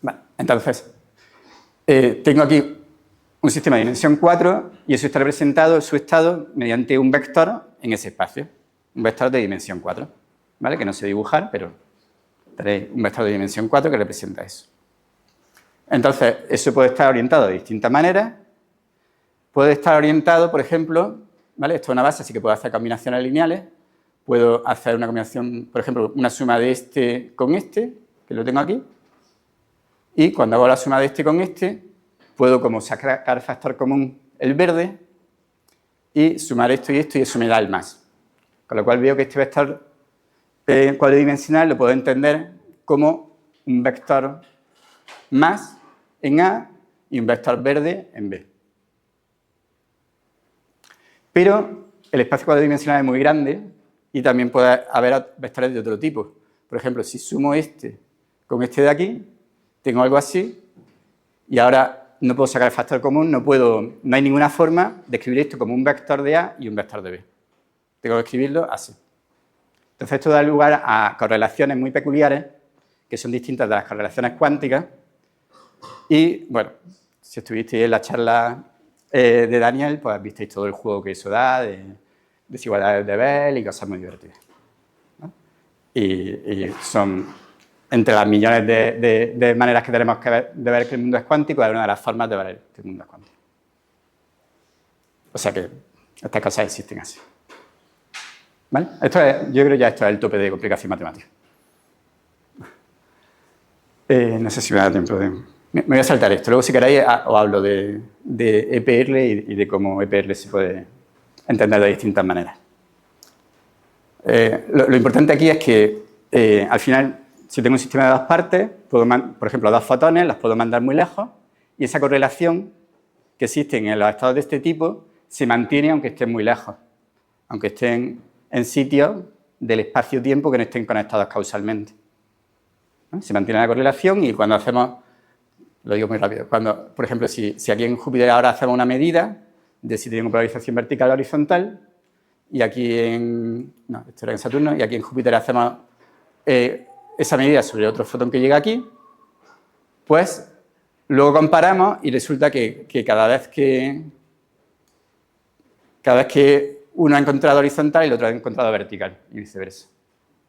Vale, entonces, tengo aquí un sistema de dimensión 4 y eso está representado, su estado, mediante un vector en ese espacio, un vector de dimensión 4, ¿vale? Que no sé dibujar, pero tenéis un vector de dimensión 4 que representa eso. Entonces, eso puede estar orientado de distintas maneras. Puede estar orientado, por ejemplo, ¿vale? Esto es una base, así que puedo hacer combinaciones lineales. Puedo hacer una combinación, por ejemplo, una suma de este con este, que lo tengo aquí. Y cuando hago la suma de este con este, puedo como sacar factor común el verde y sumar esto y eso me da el más. Con lo cual veo que este vector cuadridimensional lo puedo entender como un vector más en A y un vector verde en B. Pero el espacio cuadridimensional es muy grande y también puede haber vectores de otro tipo. Por ejemplo, si sumo este con este de aquí, tengo algo así y ahora no puedo sacar el factor común, no hay ninguna forma de escribir esto como un vector de A y un vector de B. Tengo que escribirlo así. Entonces esto da lugar a correlaciones muy peculiares que son distintas de las correlaciones cuánticas. Y, bueno, si estuvisteis en la charla de Daniel, pues visteis todo el juego que eso da, de desigualdades de Bell y cosas muy divertidas, ¿no? Y son, entre las millones de maneras que tenemos de ver que el mundo es cuántico, es una de las formas de ver que el mundo es cuántico. O sea que estas cosas existen así. ¿Vale? Yo creo que ya esto es el tope de complicación matemática. No sé si me da tiempo de... Me voy a saltar esto. Luego, si queréis, os hablo de EPR y de cómo EPR se puede entender de distintas maneras. Lo importante aquí es que, al final, si tengo un sistema de 2 partes, por ejemplo, 2 fotones, las puedo mandar muy lejos y esa correlación que existe en los estados de este tipo se mantiene aunque estén muy lejos, aunque estén en sitios del espacio-tiempo que no estén conectados causalmente, ¿no? Se mantiene la correlación y cuando hacemos... Lo digo muy rápido. Cuando, por ejemplo, si aquí en Júpiter ahora hacemos una medida de si tengo polarización vertical o horizontal, y aquí en... No, esto era en Saturno, y aquí en Júpiter hacemos esa medida sobre otro fotón que llega aquí, pues luego comparamos y resulta que cada vez que uno ha encontrado horizontal, el otro ha encontrado vertical, y viceversa.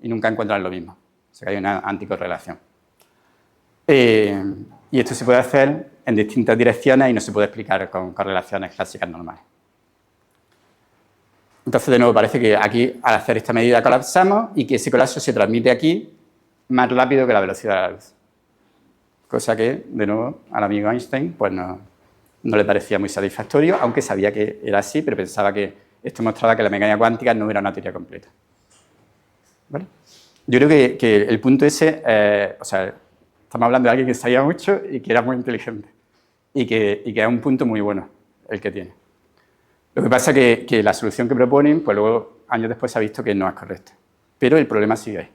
Y nunca encuentran lo mismo. O sea que hay una anticorrelación. Y esto se puede hacer en distintas direcciones y no se puede explicar con correlaciones clásicas normales. Entonces, de nuevo, parece que aquí, al hacer esta medida, colapsamos y que ese colapso se transmite aquí más rápido que la velocidad de la luz. Cosa que, de nuevo, al amigo Einstein pues no le parecía muy satisfactorio, aunque sabía que era así, pero pensaba que esto mostraba que la mecánica cuántica no era una teoría completa. ¿Vale? Yo creo que el punto ese, estamos hablando de alguien que sabía mucho y que era muy inteligente. Y que es un punto muy bueno el que tiene. Lo que pasa es que la solución que proponen, pues luego, años después, se ha visto que no es correcta. Pero el problema sigue ahí.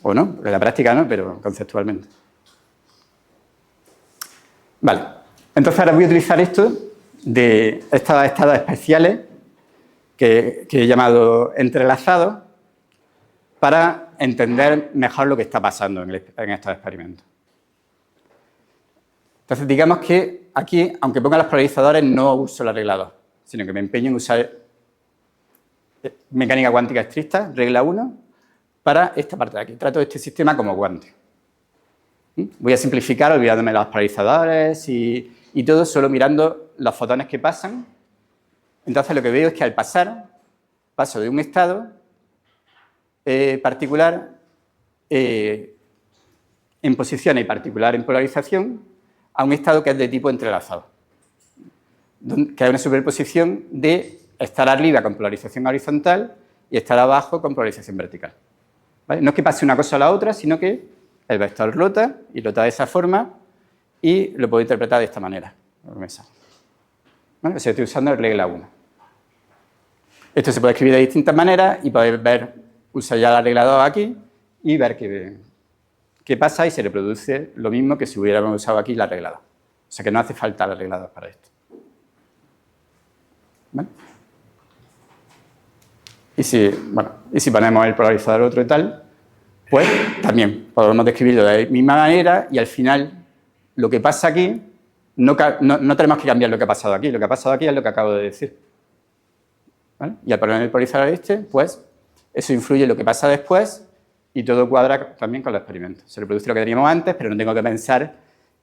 O no, en la práctica no, pero conceptualmente. Vale. Entonces ahora voy a utilizar esto de estos estados especiales que he llamado entrelazados para entender mejor lo que está pasando en estos experimentos. Entonces, digamos que aquí, aunque ponga los polarizadores, no uso la regla 2, sino que me empeño en usar mecánica cuántica estricta, regla 1, para esta parte de aquí. Trato este sistema como cuántico. Voy a simplificar olvidándome de los polarizadores y todo, solo mirando los fotones que pasan. Entonces, lo que veo es que al pasar, paso de un estado particular en posición y particular en polarización a un estado que es de tipo entrelazado, que es una superposición de estar arriba con polarización horizontal y estar abajo con polarización vertical. ¿Vale? No es que pase una cosa a la otra, sino que el vector rota y rota de esa forma y lo puedo interpretar de esta manera. ¿Vale? O sea, estoy usando la regla 1. Esto se puede escribir de distintas maneras y podéis ver, usar ya la regla 2 aquí y ver qué pasa y se reproduce lo mismo que si hubiéramos usado aquí la regla 2. O sea que no hace falta la regla 2 para esto. ¿Vale? Y si ponemos el polarizador otro y tal, pues también podemos describirlo de la misma manera y al final lo que pasa aquí, no tenemos que cambiar lo que ha pasado aquí. Lo que ha pasado aquí es lo que acabo de decir. ¿Vale? Y al poner el polarizador pues eso influye en lo que pasa después y todo cuadra también con los experimentos. Se reproduce lo que teníamos antes, pero no tengo que pensar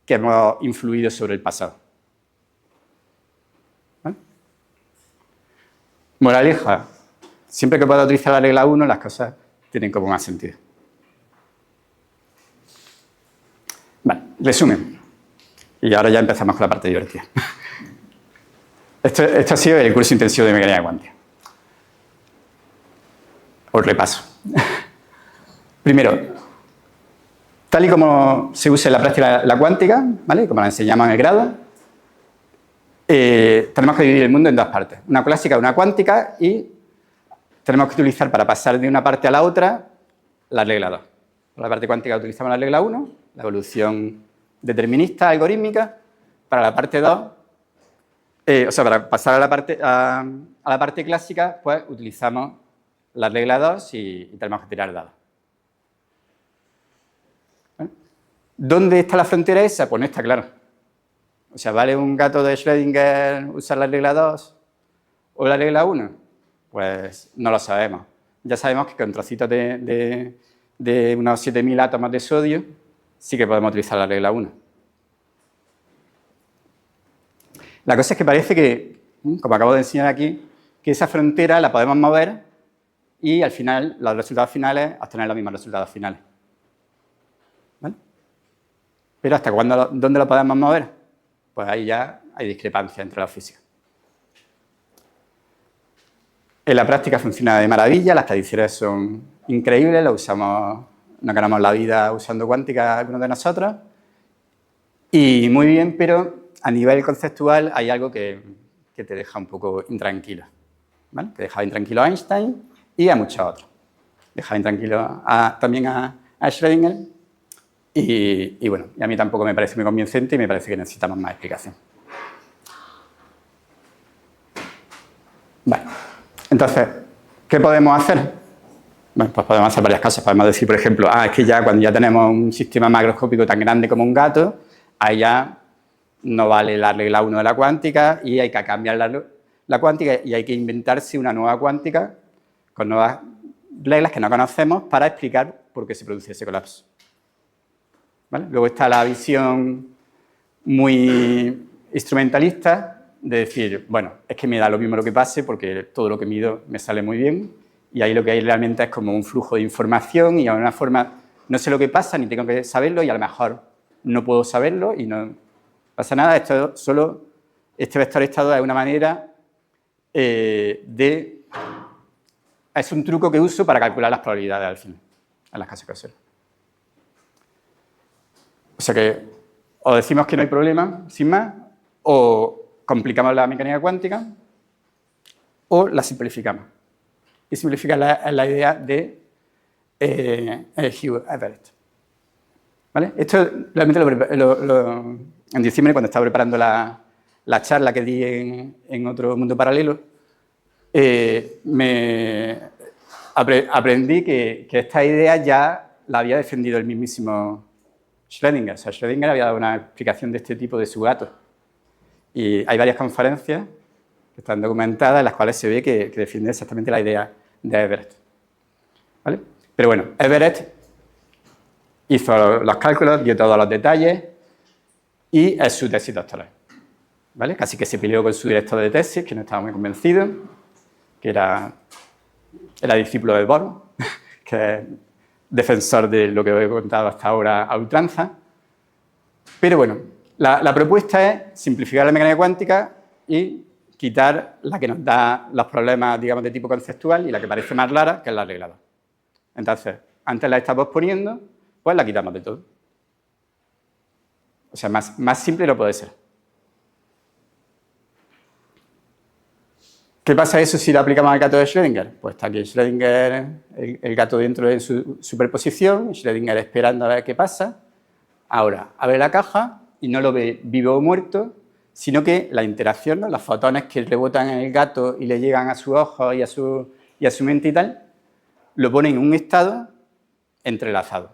que hemos influido sobre el pasado. ¿Vale? Moraleja. Siempre que pueda utilizar la regla 1, las cosas tienen como más sentido. Vale, resumen. Y ahora ya empezamos con la parte divertida. Esto ha sido el curso intensivo de mecánica cuántica. Os repaso. Primero, tal y como se usa en la práctica la cuántica, ¿vale? Como la enseñamos en el grado, tenemos que dividir el mundo en dos partes. Una clásica y una cuántica y tenemos que utilizar para pasar de una parte a la otra la regla 2. Para la parte cuántica utilizamos la regla 1, la evolución determinista algorítmica. Para la parte 2, para pasar a la parte clásica, pues utilizamos la regla 2 y tenemos que tirar dados. ¿Vale? ¿Dónde está la frontera esa? Pues no está claro. O sea, ¿vale un gato de Schrödinger usar la regla 2 o la regla 1? Pues no lo sabemos. Ya sabemos que con trocitos de unos 7.000 átomos de sodio sí que podemos utilizar la regla 1. La cosa es que parece que, como acabo de enseñar aquí, que esa frontera la podemos mover y al final, los resultados finales, obtener los mismos resultados finales. ¿Vale? Pero ¿hasta cuándo, dónde lo podemos mover? Pues ahí ya hay discrepancia entre los físicos. En la práctica funciona de maravilla, las predicciones son increíbles, nos ganamos la vida usando cuántica algunos de nosotros. Y muy bien, pero a nivel conceptual hay algo que te deja un poco intranquilo. ¿Vale? Que dejaba intranquilo a Einstein y a muchos otros. Dejaba intranquilo también a Schrödinger. Y bueno, y a mí tampoco me parece muy convincente y me parece que necesitamos más explicación. Vale. Entonces, ¿qué podemos hacer? Bueno, pues podemos hacer varias cosas. Podemos decir, por ejemplo, es que ya cuando ya tenemos un sistema macroscópico tan grande como un gato, ahí ya no vale la regla 1 de la cuántica y hay que cambiar la cuántica y hay que inventarse una nueva cuántica con nuevas reglas que no conocemos para explicar por qué se produce ese colapso. ¿Vale? Luego está la visión muy instrumentalista de decir, bueno, es que me da lo mismo lo que pase porque todo lo que mido me sale muy bien y ahí lo que hay realmente es como un flujo de información y de una forma no sé lo que pasa ni tengo que saberlo y a lo mejor no puedo saberlo y no pasa nada. Este vector estado es una manera es un truco que uso para calcular las probabilidades al final, en las casos que observo. O sea que o decimos que no hay problema, sin más, o complicamos la mecánica cuántica, o la simplificamos. Y simplificar la idea de Hugh Everett. ¿Vale? Esto realmente en diciembre, cuando estaba preparando la charla que di en otro mundo paralelo, aprendí que esta idea ya la había defendido el mismísimo Schrödinger. O sea, Schrödinger había dado una explicación de este tipo de su gato. Y hay varias conferencias que están documentadas en las cuales se ve que defiende exactamente la idea de Everett. ¿Vale? Pero bueno, Everett hizo los cálculos, dio todos los detalles y es su tesis doctoral. ¿Vale? Casi que se peleó con su director de tesis, que no estaba muy convencido, que era discípulo de Bohr, que es defensor de lo que os he contado hasta ahora a ultranza. Pero bueno, la propuesta es simplificar la mecánica cuántica y quitar la que nos da los problemas, digamos, de tipo conceptual y la que parece más rara, que es la arreglada. Entonces, antes la está posponiendo, pues la quitamos de todo. O sea, más simple no puede ser. ¿Qué pasa eso si lo aplicamos al gato de Schrödinger? Pues está aquí Schrödinger, el gato dentro de su superposición, Schrödinger esperando a ver qué pasa. Ahora, abre la caja y no lo ve vivo o muerto, sino que la interacción, ¿no? Los fotones que rebotan en el gato y le llegan a sus ojos y a su mente y tal, lo pone en un estado entrelazado.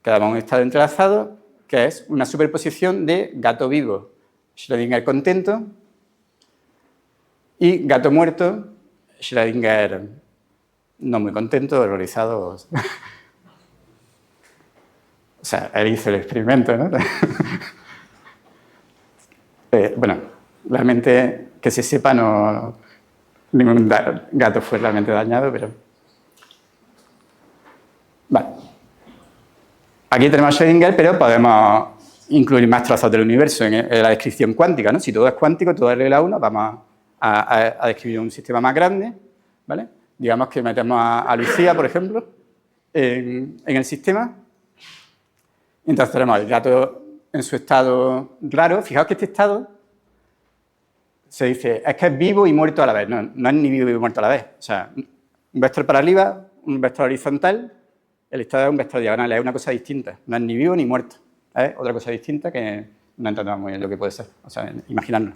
Quedamos en un estado entrelazado que es una superposición de gato vivo, Schrödinger contento, y gato muerto, Schrödinger no muy contento, horrorizado. O sea, él hizo el experimento, ¿no? Bueno, realmente, que se sepa, ningún gato fue realmente dañado, pero... Vale. Aquí tenemos Schrödinger, pero podemos incluir más trozos del universo en la descripción cuántica, ¿no? Si todo es cuántico, todo es regla 1, vamos a describir un sistema más grande, ¿vale? Digamos que metemos a Lucía, por ejemplo, en el sistema. Entonces tenemos el gato en su estado raro. Fijaos que este estado se dice, es que es vivo y muerto a la vez. No es ni vivo ni muerto a la vez. O sea, un vector para arriba, un vector horizontal, el estado es un vector diagonal, es una cosa distinta. No es ni vivo ni muerto. Es otra cosa distinta que no entendemos muy bien lo que puede ser. O sea, imaginarnos.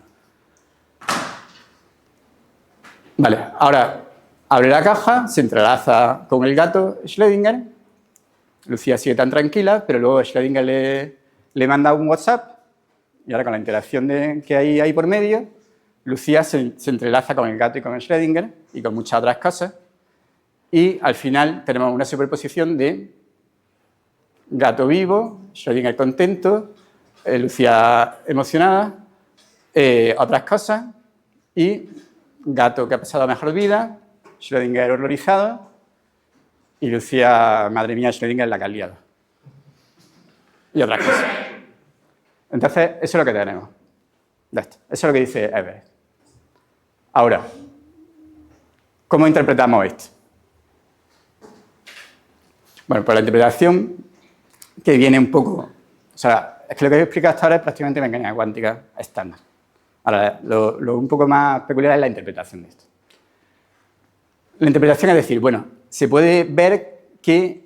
Vale, ahora abre la caja, se entrelaza con el gato Schrödinger. Lucía sigue tan tranquila, pero luego Schrödinger le manda un WhatsApp y ahora con la interacción que hay ahí por medio, Lucía se entrelaza con el gato y con el Schrödinger y con muchas otras cosas. Y al final tenemos una superposición de gato vivo, Schrödinger contento, Lucía emocionada, otras cosas y gato que ha pasado mejor vida, Schrödinger horrorizado y Lucía, madre mía, Schrödinger la que ha liado. Y otras cosas. Entonces, eso es lo que tenemos. Eso es lo que dice Everett. Ahora, ¿cómo interpretamos esto? Bueno, pues la interpretación que viene un poco... O sea, es que lo que he explicado hasta ahora es prácticamente mecánica cuántica estándar. Ahora, lo un poco más peculiar es la interpretación de esto. La interpretación es decir, bueno, se puede ver que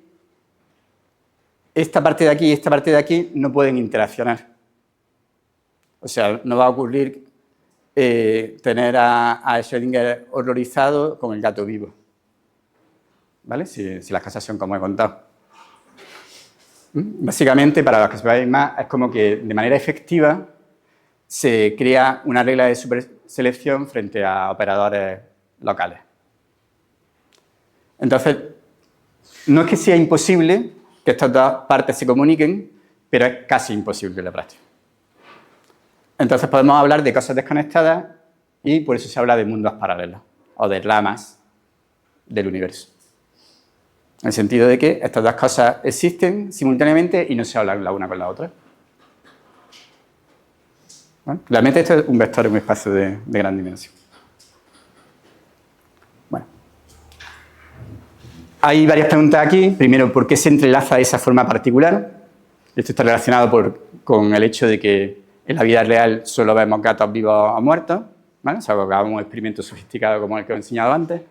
esta parte de aquí y esta parte de aquí no pueden interaccionar. O sea, no va a ocurrir tener a Schrödinger horrorizado con el gato vivo. ¿Vale? Si las cosas son como he contado. Básicamente, para los que sepáis más, es como que de manera efectiva se crea una regla de superselección frente a operadores locales. Entonces, no es que sea imposible que estas dos partes se comuniquen, pero es casi imposible en la práctica. Entonces podemos hablar de cosas desconectadas y por eso se habla de mundos paralelos o de ramas del universo. En el sentido de que estas dos cosas existen simultáneamente y no se hablan la una con la otra. ¿Bueno? Realmente esto es un vector en un espacio de gran dimensión. Bueno. Hay varias preguntas aquí. Primero, ¿por qué se entrelaza de esa forma particular? Esto está relacionado con el hecho de que en la vida real solo vemos gatos vivos o muertos, ¿vale? O sea, hagamos un experimento sofisticado como el que os he enseñado antes.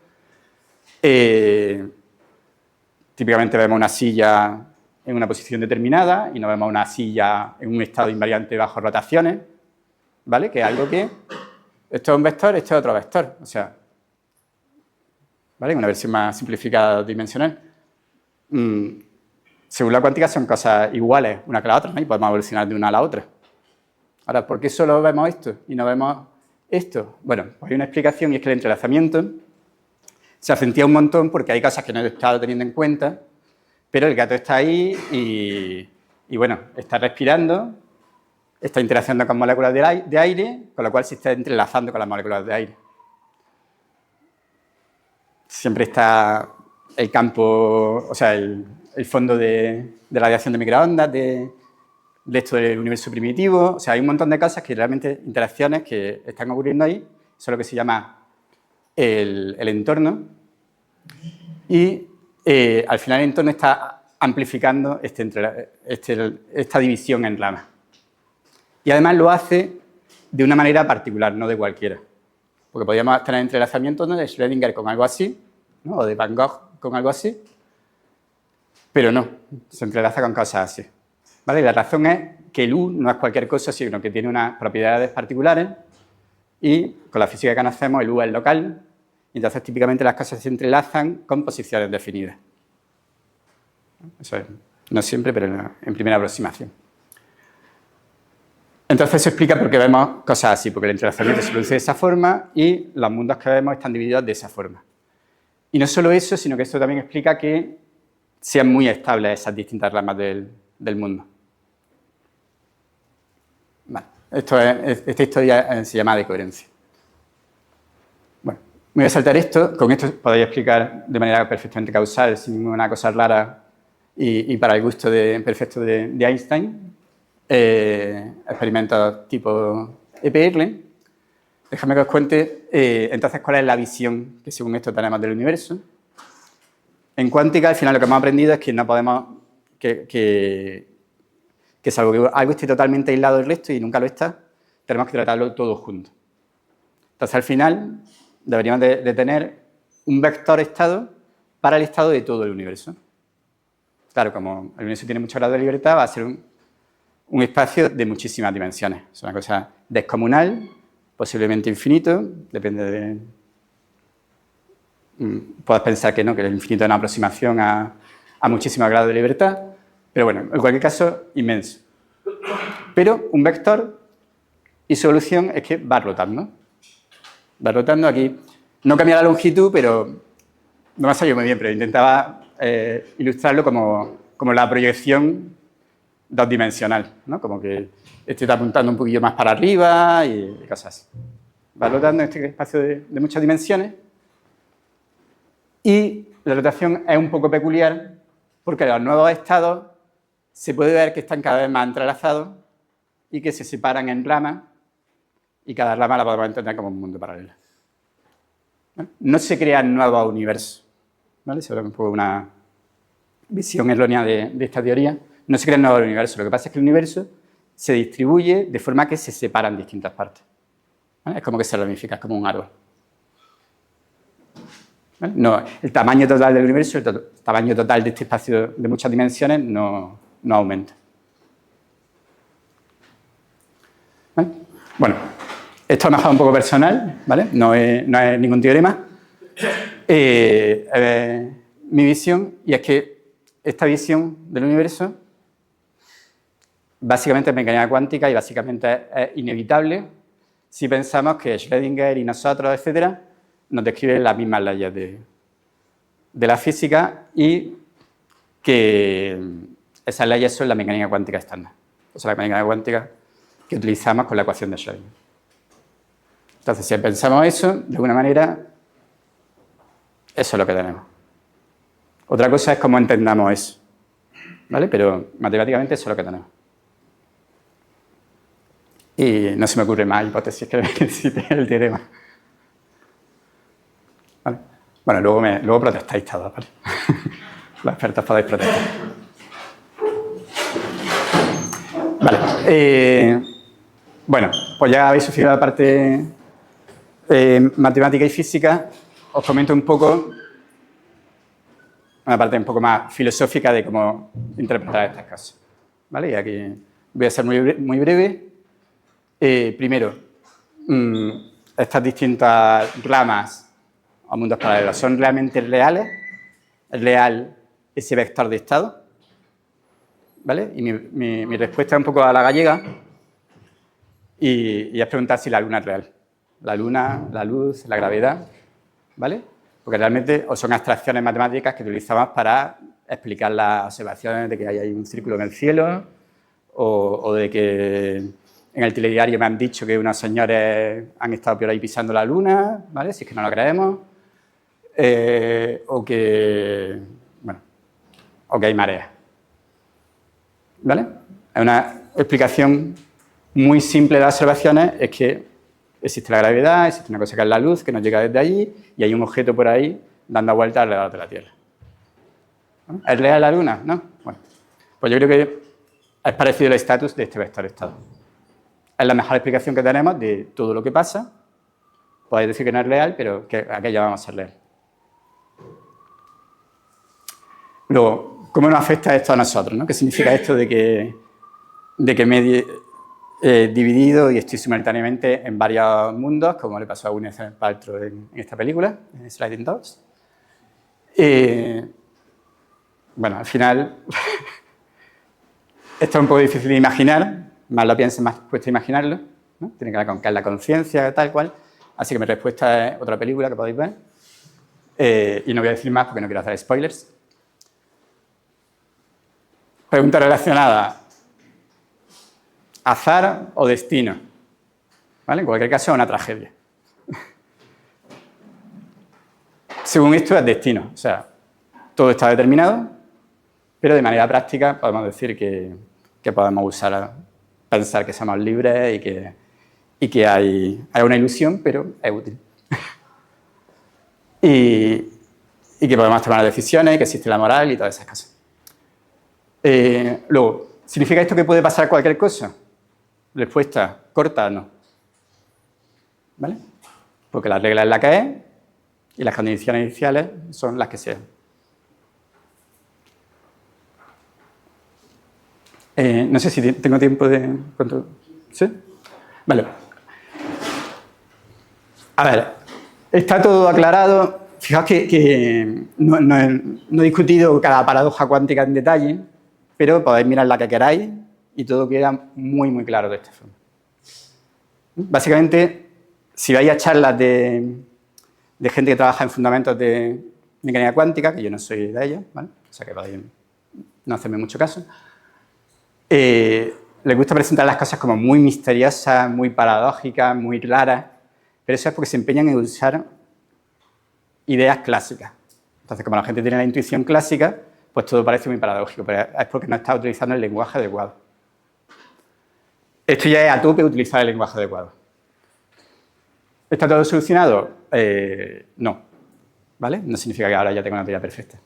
Típicamente vemos una silla en una posición determinada y no vemos una silla en un estado invariante bajo rotaciones, ¿vale? Que es algo que... Esto es un vector, esto es otro vector. O sea, ¿vale? Una versión más simplificada dimensional. Según la cuántica son cosas iguales una que la otra, ¿no? Y podemos evolucionar de una a la otra. Ahora, ¿por qué solo vemos esto y no vemos esto? Bueno, pues hay una explicación y es que el entrelazamiento se acentúa un montón porque hay cosas que no he estado teniendo en cuenta, pero el gato está ahí y bueno, está respirando, está interaccionando con moléculas de aire, con lo cual se está entrelazando con las moléculas de aire. Siempre está el campo, o sea, el fondo de radiación de microondas, de esto del universo primitivo. O sea, hay un montón de cosas que realmente, interacciones que están ocurriendo ahí. Eso es lo que se llama el entorno. Y al final el entorno está amplificando esta división en ramas. Y además lo hace de una manera particular, no de cualquiera. Porque podríamos tener entrelazamientos, ¿no?, de Schrödinger con algo así, ¿no?, o de Van Gogh con algo así, pero no, se entrelaza con cosas así. ¿Vale? Y la razón es que el U no es cualquier cosa, sino que tiene unas propiedades particulares y con la física que conocemos el U es local y entonces típicamente las cosas se entrelazan con posiciones definidas. Eso es, no siempre, pero en primera aproximación. Entonces eso explica por qué vemos cosas así, porque el entrelazamiento se produce de esa forma y los mundos que vemos están divididos de esa forma. Y no solo eso, sino que esto también explica que sean muy estables esas distintas ramas del mundo. Vale. Esta historia se llama de coherencia. Bueno, me voy a saltar esto. Con esto podéis explicar de manera perfectamente causal, sin ninguna cosa rara y para el gusto perfecto de Einstein. Experimentos tipo EPR. Déjame que os cuente entonces cuál es la visión que según esto tenemos del universo. En cuántica, al final, lo que hemos aprendido es que no podemos, que salvo que algo esté totalmente aislado del resto y nunca lo está, tenemos que tratarlo todo junto. Entonces, al final, deberíamos de tener un vector estado para el estado de todo el universo. Claro, como el universo tiene mucho grado de libertad, va a ser un espacio de muchísimas dimensiones. Es una cosa descomunal, posiblemente infinito, depende de... Puedes pensar que no, que el infinito es una aproximación a muchísimos grados de libertad, pero bueno, en cualquier caso, inmenso. Pero un vector y su solución es que va rotando. Va rotando aquí. No cambia la longitud, pero no me ha salido muy bien, pero intentaba ilustrarlo como la proyección dos-dimensional, ¿no? Como que este está apuntando un poquillo más para arriba y cosas así. Va rotando en este espacio de muchas dimensiones. Y la rotación es un poco peculiar porque los nuevos estados se puede ver que están cada vez más entrelazados y que se separan en ramas y cada rama la podemos entender como un mundo paralelo. ¿Vale? No se crean nuevos universos. ¿Vale? Eso es un poco una visión errónea de esta teoría. No se crean nuevos universos. Lo que pasa es que el universo se distribuye de forma que se separan distintas partes. ¿Vale? Es como que se ramifica, es como un árbol. ¿Vale? No, el tamaño total del universo, el tamaño total de este espacio de muchas dimensiones no aumenta. ¿Vale? Bueno, esto a lo mejor un poco personal, ¿vale? No es ningún teorema. Mi visión, y es que esta visión del universo básicamente es mecánica cuántica y básicamente es inevitable si pensamos que Schrödinger y nosotros, etcétera, nos describen las mismas leyes de la física y que esas leyes son la mecánica cuántica estándar. O sea, la mecánica cuántica que utilizamos con la ecuación de Schrödinger. Entonces, si pensamos eso, de alguna manera, eso es lo que tenemos. Otra cosa es cómo entendamos eso, ¿vale? Pero matemáticamente eso es lo que tenemos. Y no se me ocurre más hipótesis que necesite el teorema. ¿Vale? Bueno, luego protestáis todos, ¿vale? Los expertos podéis protestar. Vale. Bueno, pues ya habéis sufrido la parte matemática y física. Os comento un poco una parte un poco más filosófica de cómo interpretar estas cosas. ¿Vale? Y aquí voy a ser muy breve. Primero, estas distintas ramas o mundos paralelos? ¿Son realmente reales? ¿Es real ese vector de estado? ¿Vale? Y mi respuesta es un poco a la gallega y es preguntar si la Luna es real. La Luna, la luz, la gravedad, ¿vale? Porque realmente o son abstracciones matemáticas que utilizamos para explicar las observaciones de que hay un círculo en el cielo o de que en el telediario me han dicho que unos señores han estado por ahí pisando la Luna, ¿vale? Si es que no lo creemos. O que hay mareas. ¿Vale? Es una explicación muy simple de las observaciones, es que existe la gravedad, existe una cosa que es la luz, que nos llega desde allí, y hay un objeto por ahí dando vueltas alrededor de la Tierra. ¿No? ¿Es real la Luna? ¿No? Bueno, pues yo creo que es parecido el estatus de este vector estado. Es la mejor explicación que tenemos de todo lo que pasa. Podéis decir que no es real, pero que aquello vamos a ser real. Luego, ¿cómo nos afecta esto a nosotros? ¿No? ¿Qué significa esto de que me he dividido y estoy simultáneamente en varios mundos, como le pasó a Gwyneth Paltrow en esta película, en Sliding Doors? Bueno, al final, esto es un poco difícil de imaginar, más lo pienso, más cuesta imaginarlo, ¿no? Tiene que ver con qué es la conciencia, tal cual. Así que mi respuesta es otra película que podéis ver. Y no voy a decir más porque no quiero hacer spoilers. Pregunta relacionada. ¿Azar o destino? ¿Vale? En cualquier caso, es una tragedia. Según esto, es destino. O sea, todo está determinado, pero de manera práctica podemos decir que podemos pensar que somos libres y que hay una ilusión, pero es útil. y que podemos tomar decisiones, que existe la moral y todas esas cosas. Luego, ¿significa esto que puede pasar cualquier cosa? Respuesta corta, no. ¿Vale? Porque la regla es la que es y las condiciones iniciales son las que sean. No sé si tengo tiempo de... ¿Cuánto? ¿Sí? Vale. A ver, está todo aclarado. Fijaos que no he discutido cada paradoja cuántica en detalle, pero podéis mirar la que queráis y todo queda muy, muy claro de esta forma. Básicamente, si vais a charlas de gente que trabaja en fundamentos de mecánica cuántica, que yo no soy de ellos, ¿vale? O sea que podéis no hacerme mucho caso, les gusta presentar las cosas como muy misteriosas, muy paradójicas, muy raras, pero eso es porque se empeñan en usar ideas clásicas. Entonces, como la gente tiene la intuición clásica, pues todo parece muy paradójico, pero es porque no está utilizando el lenguaje adecuado. Esto ya es a tope utilizar el lenguaje adecuado. ¿Está todo solucionado? No. ¿Vale? No significa que ahora ya tengo una teoría perfecta.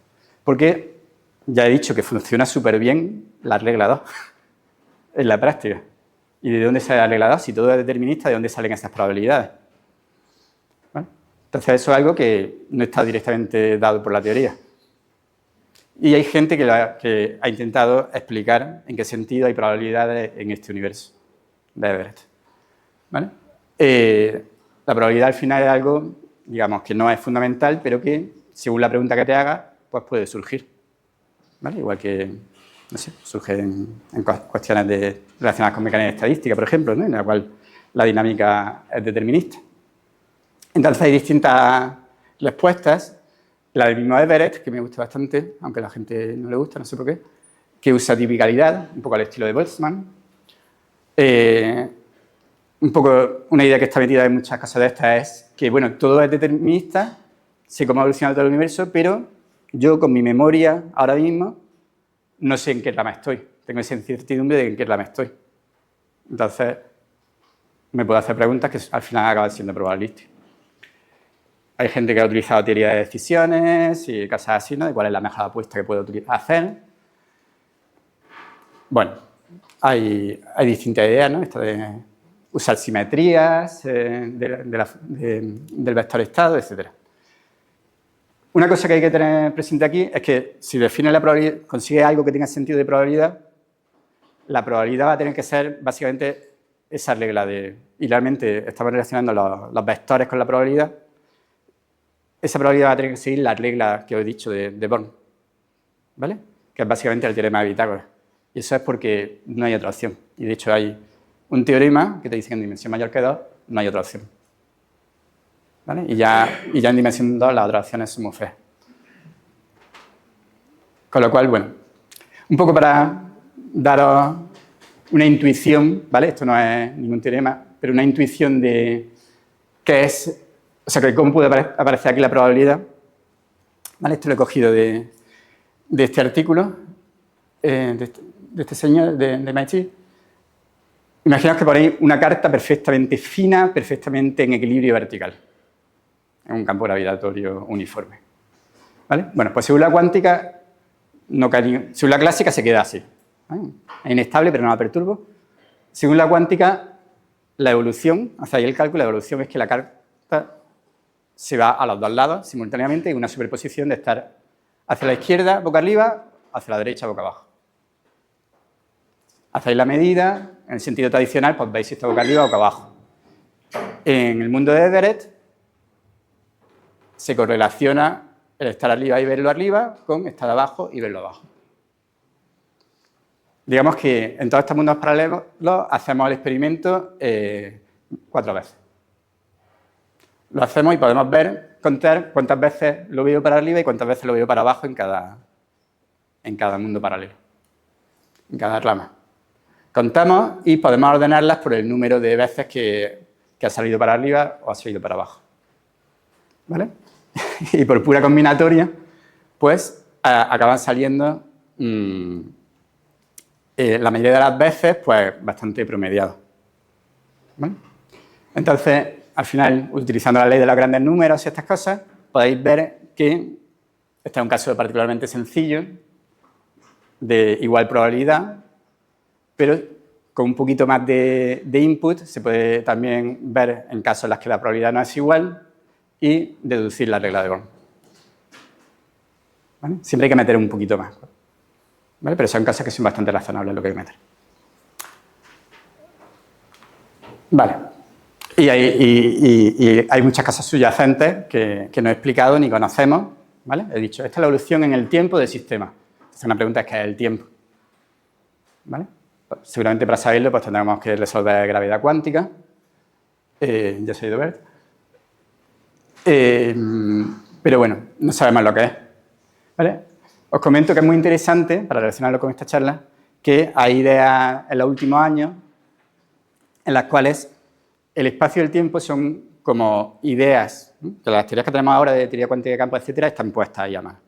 Porque ya he dicho que funciona súper bien la regla 2 en la práctica. ¿Y de dónde sale la regla 2? Si todo es determinista, ¿de dónde salen esas probabilidades? ¿Vale? Entonces, eso es algo que no está directamente dado por la teoría. Y hay gente que ha intentado explicar en qué sentido hay probabilidades en este universo de Everett. ¿Vale? La probabilidad al final es algo, digamos, que no es fundamental, pero que, según la pregunta que te hagas, pues puede surgir. ¿Vale? Igual que, no sé, surge en cuestiones relacionadas con mecánica estadística, por ejemplo, ¿no? En la cual la dinámica es determinista. Entonces hay distintas respuestas. La del mismo Everett, que me gusta bastante, aunque a la gente no le gusta, no sé por qué, que usa tipicalidad, un poco al estilo de Boltzmann. Un poco una idea que está metida en muchas cosas de estas es que, bueno, todo es determinista, sé cómo ha evolucionado todo el universo, pero yo con mi memoria ahora mismo no sé en qué rama estoy. Tengo esa incertidumbre de en qué rama estoy. Entonces, me puedo hacer preguntas que al final acaban siendo probabilísticas. Hay gente que ha utilizado teoría de decisiones y cosas así, ¿no? De cuál es la mejor apuesta que puedo hacer. Bueno, hay distintas ideas, ¿no? Esto de usar simetrías del vector estado, etc. Una cosa que hay que tener presente aquí es que si define la probabilidad, consigue algo que tenga sentido de probabilidad, la probabilidad va a tener que ser básicamente esa regla de... Y realmente estamos relacionando los vectores con la probabilidad. esa probabilidad va a tener que seguir la regla que os he dicho de Born, ¿vale? Que es básicamente el teorema de Pitágoras. Y eso es porque no hay otra opción. Y de hecho hay un teorema que te dice que en dimensión mayor que 2 no hay otra opción. ¿Vale? Y ya en dimensión 2 las otras opciones son muy feas. Con lo cual, bueno, un poco para daros una intuición, ¿vale? Esto no es ningún teorema, pero una intuición de qué es, o sea, que cómo puede aparecer aquí la probabilidad. ¿Vale? Esto lo he cogido de este artículo, de este señor de MIT. Imaginaos que ponéis una carta perfectamente fina, perfectamente en equilibrio vertical, en un campo gravitatorio uniforme. ¿Vale? Bueno, pues según la cuántica, no cae, según la clásica se queda así. ¿Vale? Es inestable, pero no la perturbo. Según la cuántica, la evolución, hacia ahí el cálculo, la evolución es que la carta se va a los dos lados simultáneamente en una superposición de estar hacia la izquierda, boca arriba, hacia la derecha, boca abajo. Hacéis la medida, en el sentido tradicional, pues veis si está boca arriba o boca abajo. En el mundo de Everett se correlaciona el estar arriba y verlo arriba con estar abajo y verlo abajo. Digamos que en todos estos mundos paralelos hacemos el experimento 4 veces. Lo hacemos y podemos contar cuántas veces lo veo para arriba y cuántas veces lo veo para abajo en cada mundo paralelo, en cada rama. Contamos y podemos ordenarlas por el número de veces que ha salido para arriba o ha salido para abajo. ¿Vale? Y por pura combinatoria, pues acaban saliendo la mayoría de las veces, pues bastante promediados. ¿Vale? Entonces, al final, utilizando la ley de los grandes números y estas cosas, podéis ver que este es un caso particularmente sencillo, de igual probabilidad, pero con un poquito más de input se puede también ver en casos en los que la probabilidad no es igual y deducir la regla de Born. ¿Vale? Siempre hay que meter un poquito más. ¿Vale? Pero son casos que son bastante razonables lo que hay que meter. Vale. Y hay muchas cosas subyacentes que no he explicado ni conocemos. ¿Vale? He dicho, esta es la evolución en el tiempo del sistema. Entonces, una pregunta es ¿qué es el tiempo? ¿Vale? Seguramente para saberlo pues tendremos que resolver gravedad cuántica. Ya se ha ido a ver. Pero bueno, no sabemos lo que es. ¿Vale? Os comento que es muy interesante, para relacionarlo con esta charla, que hay ideas en los últimos años en las cuales el espacio y el tiempo son como ideas, que las teorías que tenemos ahora de teoría cuántica de campo, etcétera, están puestas ahí a mano,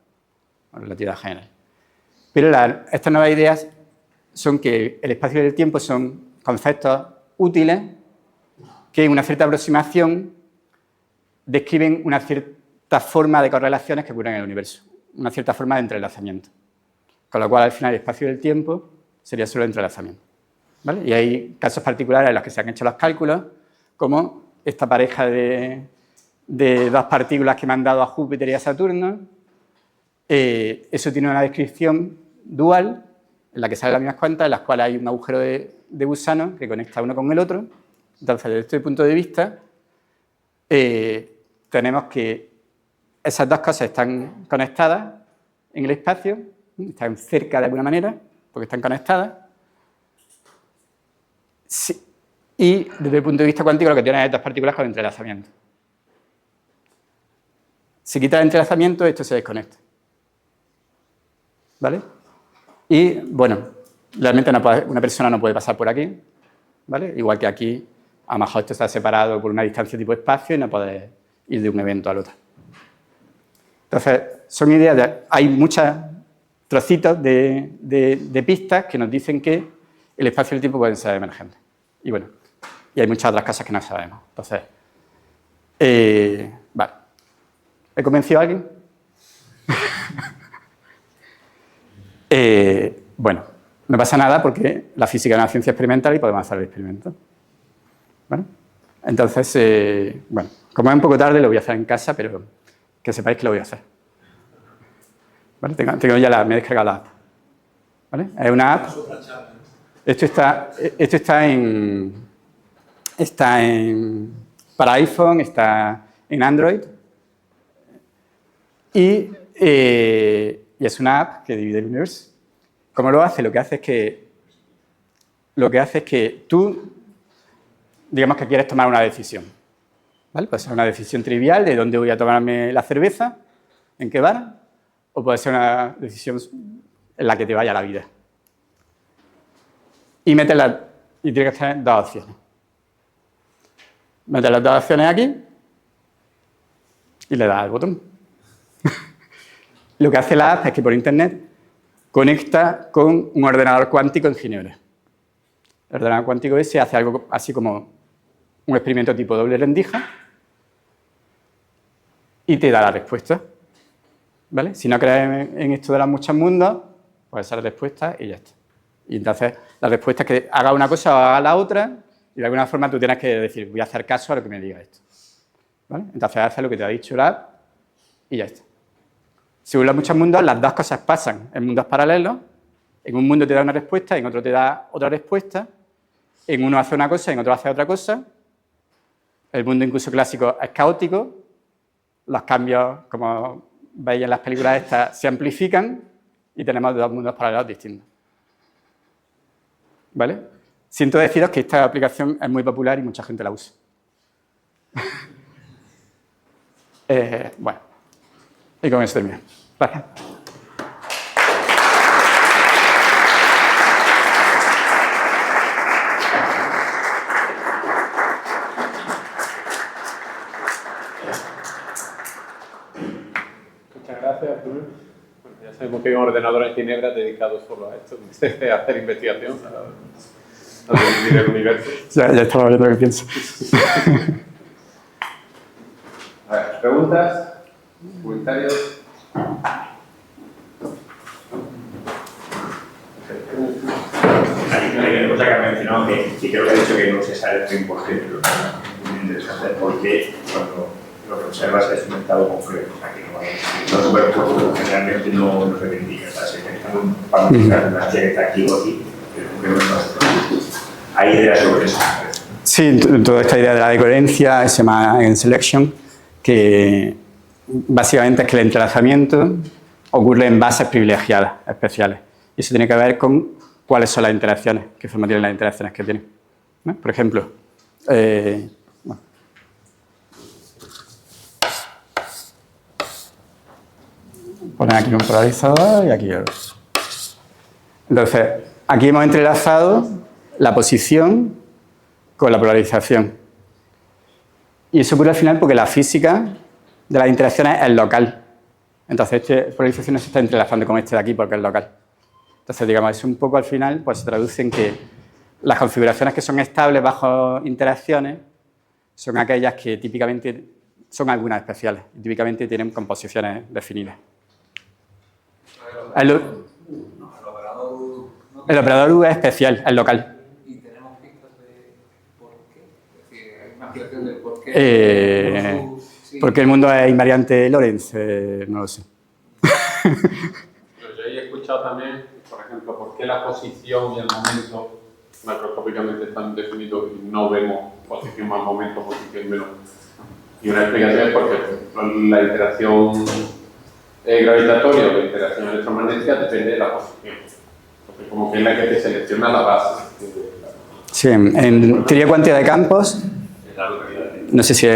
relatividad general. Pero estas nuevas ideas son que el espacio y el tiempo son conceptos útiles que en una cierta aproximación describen una cierta forma de correlaciones que ocurren en el universo, una cierta forma de entrelazamiento. Con lo cual, al final, el espacio y el tiempo sería solo entrelazamiento. ¿Vale? Y hay casos particulares en los que se han hecho los cálculos, como esta pareja de dos partículas que me han dado a Júpiter y a Saturno. Eso tiene una descripción dual, en la que salen las mismas cuentas, en las cuales hay un agujero de gusano que conecta uno con el otro. Entonces, desde este punto de vista, tenemos que esas dos cosas están conectadas en el espacio, están cerca de alguna manera, porque están conectadas. Sí. Y desde el punto de vista cuántico lo que tienen es dos partículas con entrelazamiento. Si quita el entrelazamiento, esto se desconecta. ¿Vale? Y, bueno, realmente una persona no puede pasar por aquí, ¿vale? Igual que aquí, a lo mejor esto está separado por una distancia tipo espacio y no puedes ir de un evento al otro. Entonces, son ideas hay muchos trocitos de pistas que nos dicen que el espacio y el tiempo pueden ser emergentes. Y bueno, y hay muchas otras cosas que no sabemos. Entonces, vale. ¿He convencido a alguien? Bueno, no pasa nada porque la física es una ciencia experimental y podemos hacer el experimento. ¿Vale? Entonces, bueno, como es un poco tarde, lo voy a hacer en casa, pero que sepáis que lo voy a hacer. ¿Vale? Tengo ya me he descargado la app. ¿Vale? Es una app. Esto está para iPhone, está en Android. Y es una app que divide el universo. ¿Cómo lo hace? Lo que hace es que tú, digamos que quieres tomar una decisión, ¿vale? Puede ser una decisión trivial de dónde voy a tomarme la cerveza, en qué bar, o puede ser una decisión en la que te vaya la vida. Y tienes que tener dos opciones. Metes las dos opciones aquí y le das al botón. Lo que hace la app es que por internet conecta con un ordenador cuántico en Ginebra. El ordenador cuántico ese hace algo así como un experimento tipo doble rendija y te da la respuesta. ¿Vale? Si no crees en esto de los muchos mundos, pues esa es la respuesta y ya está. Y entonces la respuesta es que haga una cosa o haga la otra y de alguna forma tú tienes que decir, voy a hacer caso a lo que me diga esto. ¿Vale? Entonces haces lo que te ha dicho la app y ya está. Según los muchos mundos, las dos cosas pasan en mundos paralelos. En un mundo te da una respuesta, en otro te da otra respuesta. En uno hace una cosa, en otro hace otra cosa. El mundo incluso clásico es caótico. Los cambios, como veis en las películas estas, se amplifican y tenemos dos mundos paralelos distintos. ¿Vale? Siento deciros que esta aplicación es muy popular y mucha gente la usa. Bueno, y con eso termino. Gracias. Muchas gracias, Arturo. Bueno, ya sabemos que hay un ordenador en Ginebra dedicado solo a esto, a hacer investigación, a dividir el universo. Ya estaba viendo lo que pienso. A ver, preguntas, comentarios. Hay una cosa que ha mencionado que sí creo que ha dicho que no se sabe el 100%, pero es muy interesante porque cuando lo que observas es un mercado concreto, o sea que no hay superpuesto, generalmente no se reivindica, o sea, se necesitan para utilizar una serie de activos aquí, pero no es fácil. Hay ideas sobre eso. Sí, toda esta idea de la decoherencia se llama Eigen Selection, que básicamente es que el entrelazamiento ocurre en bases privilegiadas, especiales. Y eso tiene que ver con cuáles son las interacciones, qué forma tienen las interacciones que tienen. ¿No? Por ejemplo, bueno. Poner aquí un polarizador y aquí otro. Entonces, aquí hemos entrelazado la posición con la polarización. Y eso ocurre al final porque la física de las interacciones es local. Entonces, esta polarización no se está entrelazando con este de aquí porque es local. Entonces, digamos, eso un poco al final pues, se traduce en que las configuraciones que son estables bajo interacciones son aquellas que típicamente son algunas especiales y típicamente tienen composiciones definidas. El operador U es especial, es local. ¿Y tenemos pistas de por qué? Es decir, hay una explicación del por qué. Sí. Porque el mundo es invariante Lorentz, no lo sé. Yo he escuchado también, por ejemplo, por qué la posición y el momento macroscópicamente están definidos y no vemos posición más momento, posición menos. Y una explicación es porque la interacción gravitatoria o la interacción electromagnética depende de la posición. Porque como que es la que te selecciona la base. Sí, en teoría cuántica de campos, no sé si...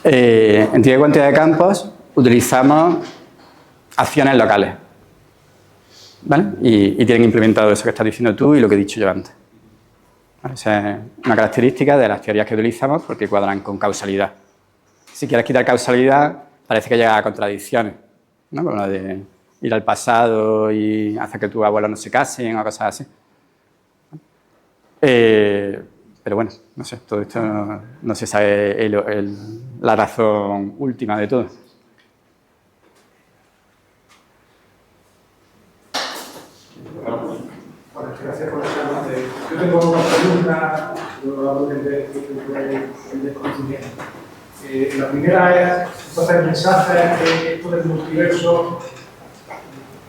en teoría cuántica de campos utilizamos acciones locales, ¿vale? Y tienen implementado eso que estás diciendo tú y lo que he dicho yo antes. ¿Vale? O sea, es una característica de las teorías que utilizamos porque cuadran con causalidad. Si quieres quitar causalidad, parece que llega a contradicciones, ¿no? Como la de ir al pasado y hacer que tus abuelos no se casen o cosas así. Pero bueno, no sé, todo esto no se sabe la razón última de todo. Bueno, gracias por esa parte. Yo tengo una pregunta, yo hablo del desconocimiento. La primera es, entonces el mensaje es que esto del multiverso,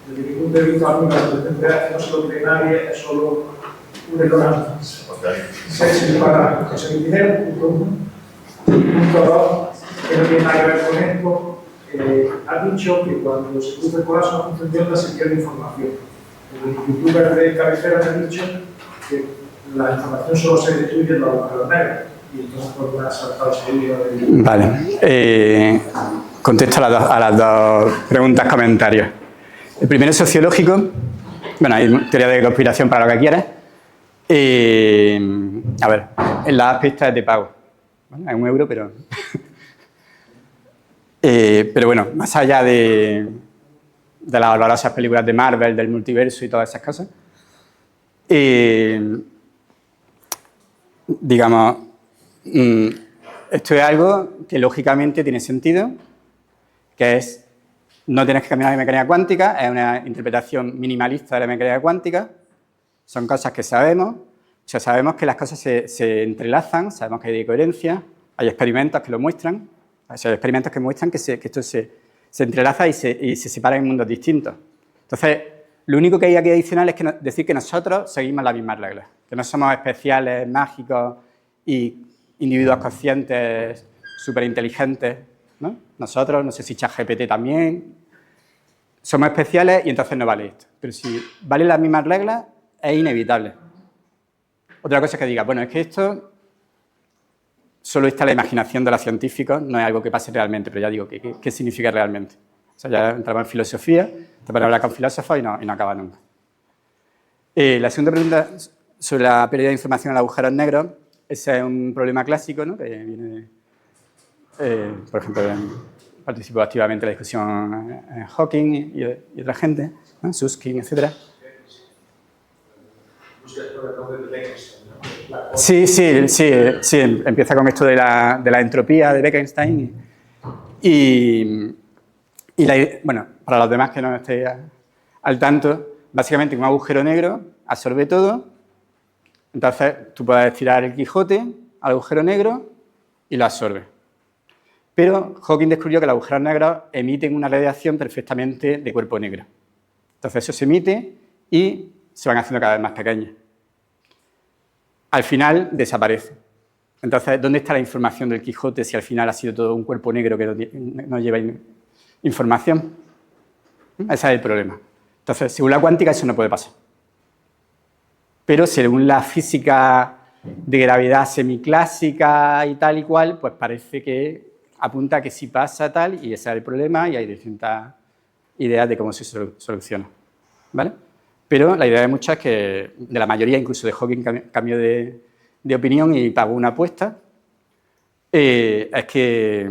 desde mi punto de vista, a mí no se lo cree nadie, es solo un ignorante. Para José Miguel, punto 2, que no tiene nada que ver con esto, has dicho que cuando se produce el colapso de una función de onda se pierde información. El youtuber de cabecera te ha dicho que la información solo se destruye en los agujeros negros. Y entonces pues me ha saltado ese vídeo de... Vale. Contesto a las dos preguntas, comentarios. El primero es sociológico. Bueno, hay teoría de conspiración para lo que quieras. A ver, en las pistas de pago. ¿Vale? Es €1, pero... pero bueno, más allá de las horrorosas películas de Marvel, del multiverso y todas esas cosas, digamos, esto es algo que lógicamente tiene sentido, que es, no tienes que cambiar la mecánica cuántica, es una interpretación minimalista de la mecánica cuántica, son cosas que sabemos, o sea, sabemos que las cosas se entrelazan, sabemos que hay coherencia, hay experimentos que lo muestran, hay experimentos que muestran que esto se entrelaza y se separa en mundos distintos. Entonces, lo único que hay aquí adicional es decir que nosotros seguimos las mismas reglas, que no somos especiales, mágicos y individuos conscientes, superinteligentes, ¿no? Nosotros, no sé si ChatGPT también, somos especiales y entonces no vale esto. Pero si valen las mismas reglas, es inevitable. Otra cosa es que diga, bueno, es que esto solo está en la imaginación de los científicos, no es algo que pase realmente, pero ya digo, ¿qué significa realmente? O sea, ya entramos en filosofía, te pones a hablar con filósofos y no acaba nunca. La segunda pregunta sobre la pérdida de información en agujeros negros, ese es un problema clásico, ¿no? Que viene, por ejemplo, participó activamente en la discusión en Hawking y otra gente, ¿no? Susskind, etc. Sí, empieza con esto de la entropía de Bekenstein bueno, para los demás que no estéis al tanto, básicamente un agujero negro absorbe todo, entonces tú puedes tirar el Quijote al agujero negro y lo absorbe. Pero Hawking descubrió que los agujeros negros emiten una radiación perfectamente de cuerpo negro. Entonces eso se emite y se van haciendo cada vez más pequeños. Al final desaparece. Entonces, ¿dónde está la información del Quijote si al final ha sido todo un cuerpo negro que no lleva información? Ese es el problema. Entonces, según la cuántica, eso no puede pasar. Pero según la física de gravedad semiclásica y tal y cual, pues parece que apunta a que sí pasa tal y ese es el problema y hay distintas ideas de cómo se soluciona. ¿Vale? Pero la idea de muchos es que, de la mayoría, incluso de Hawking cambió de opinión y pagó una apuesta, es que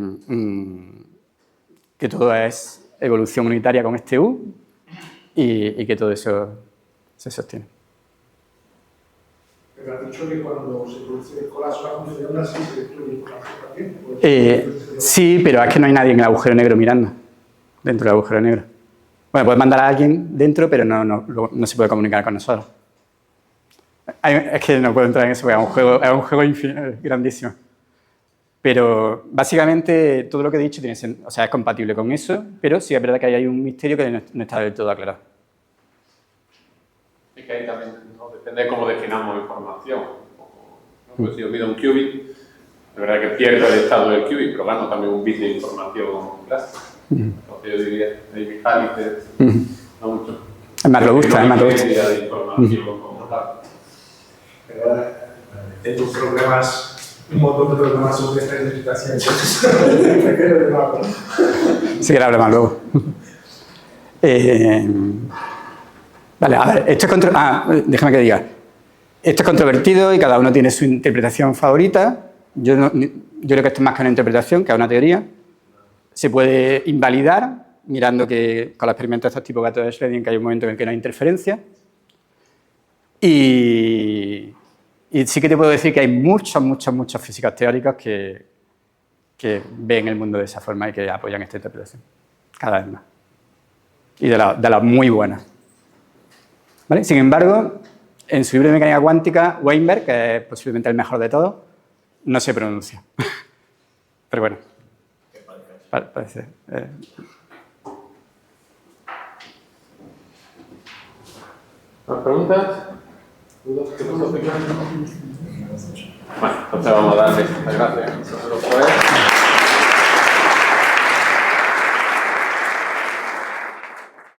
todo es evolución unitaria con este U y que todo eso se sostiene. Pero has dicho que cuando se produce el colapso de la función de onda sí se destruye información también. Sí, pero es que no hay nadie en el agujero negro mirando, dentro del agujero negro. Bueno, puedes mandar a alguien dentro, pero no se puede comunicar con nosotros. Es que no puedo entrar en eso, porque es un juego grandísimo. Pero básicamente todo lo que he dicho es compatible con eso, pero sí es verdad que hay un misterio que no está del todo aclarado. Y que ahí también depende de cómo definamos información. Pues si yo pido un qubit, de verdad que pierdo el estado del qubit, pero gano también un bit de información clásica. Entonces yo diría, David Halliday, no mucho. Es más robusta, es más robusta. De información como tal. Pero ahora tengo un montón de problemas sobre esta identificación. Sí que la hablemos luego. Vale, a ver, esto es déjame que diga. Esto es controvertido y cada uno tiene su interpretación favorita. Yo creo que esto es más que una interpretación, que es una teoría. Se puede invalidar mirando que con los experimentos de estos tipos gato de Schrödinger que hay un momento en el que no hay interferencia. Y sí que te puedo decir que hay muchos físicos teóricos que ven el mundo de esa forma y que apoyan esta interpretación. Cada vez más. Y de las muy buenas. ¿Vale? Sin embargo, en su libro de mecánica cuántica, Weinberg, que es posiblemente el mejor de todos, no se pronuncia. Pero bueno. Parece. ¿Más preguntas? Bueno, entonces vamos a darle las gracias a los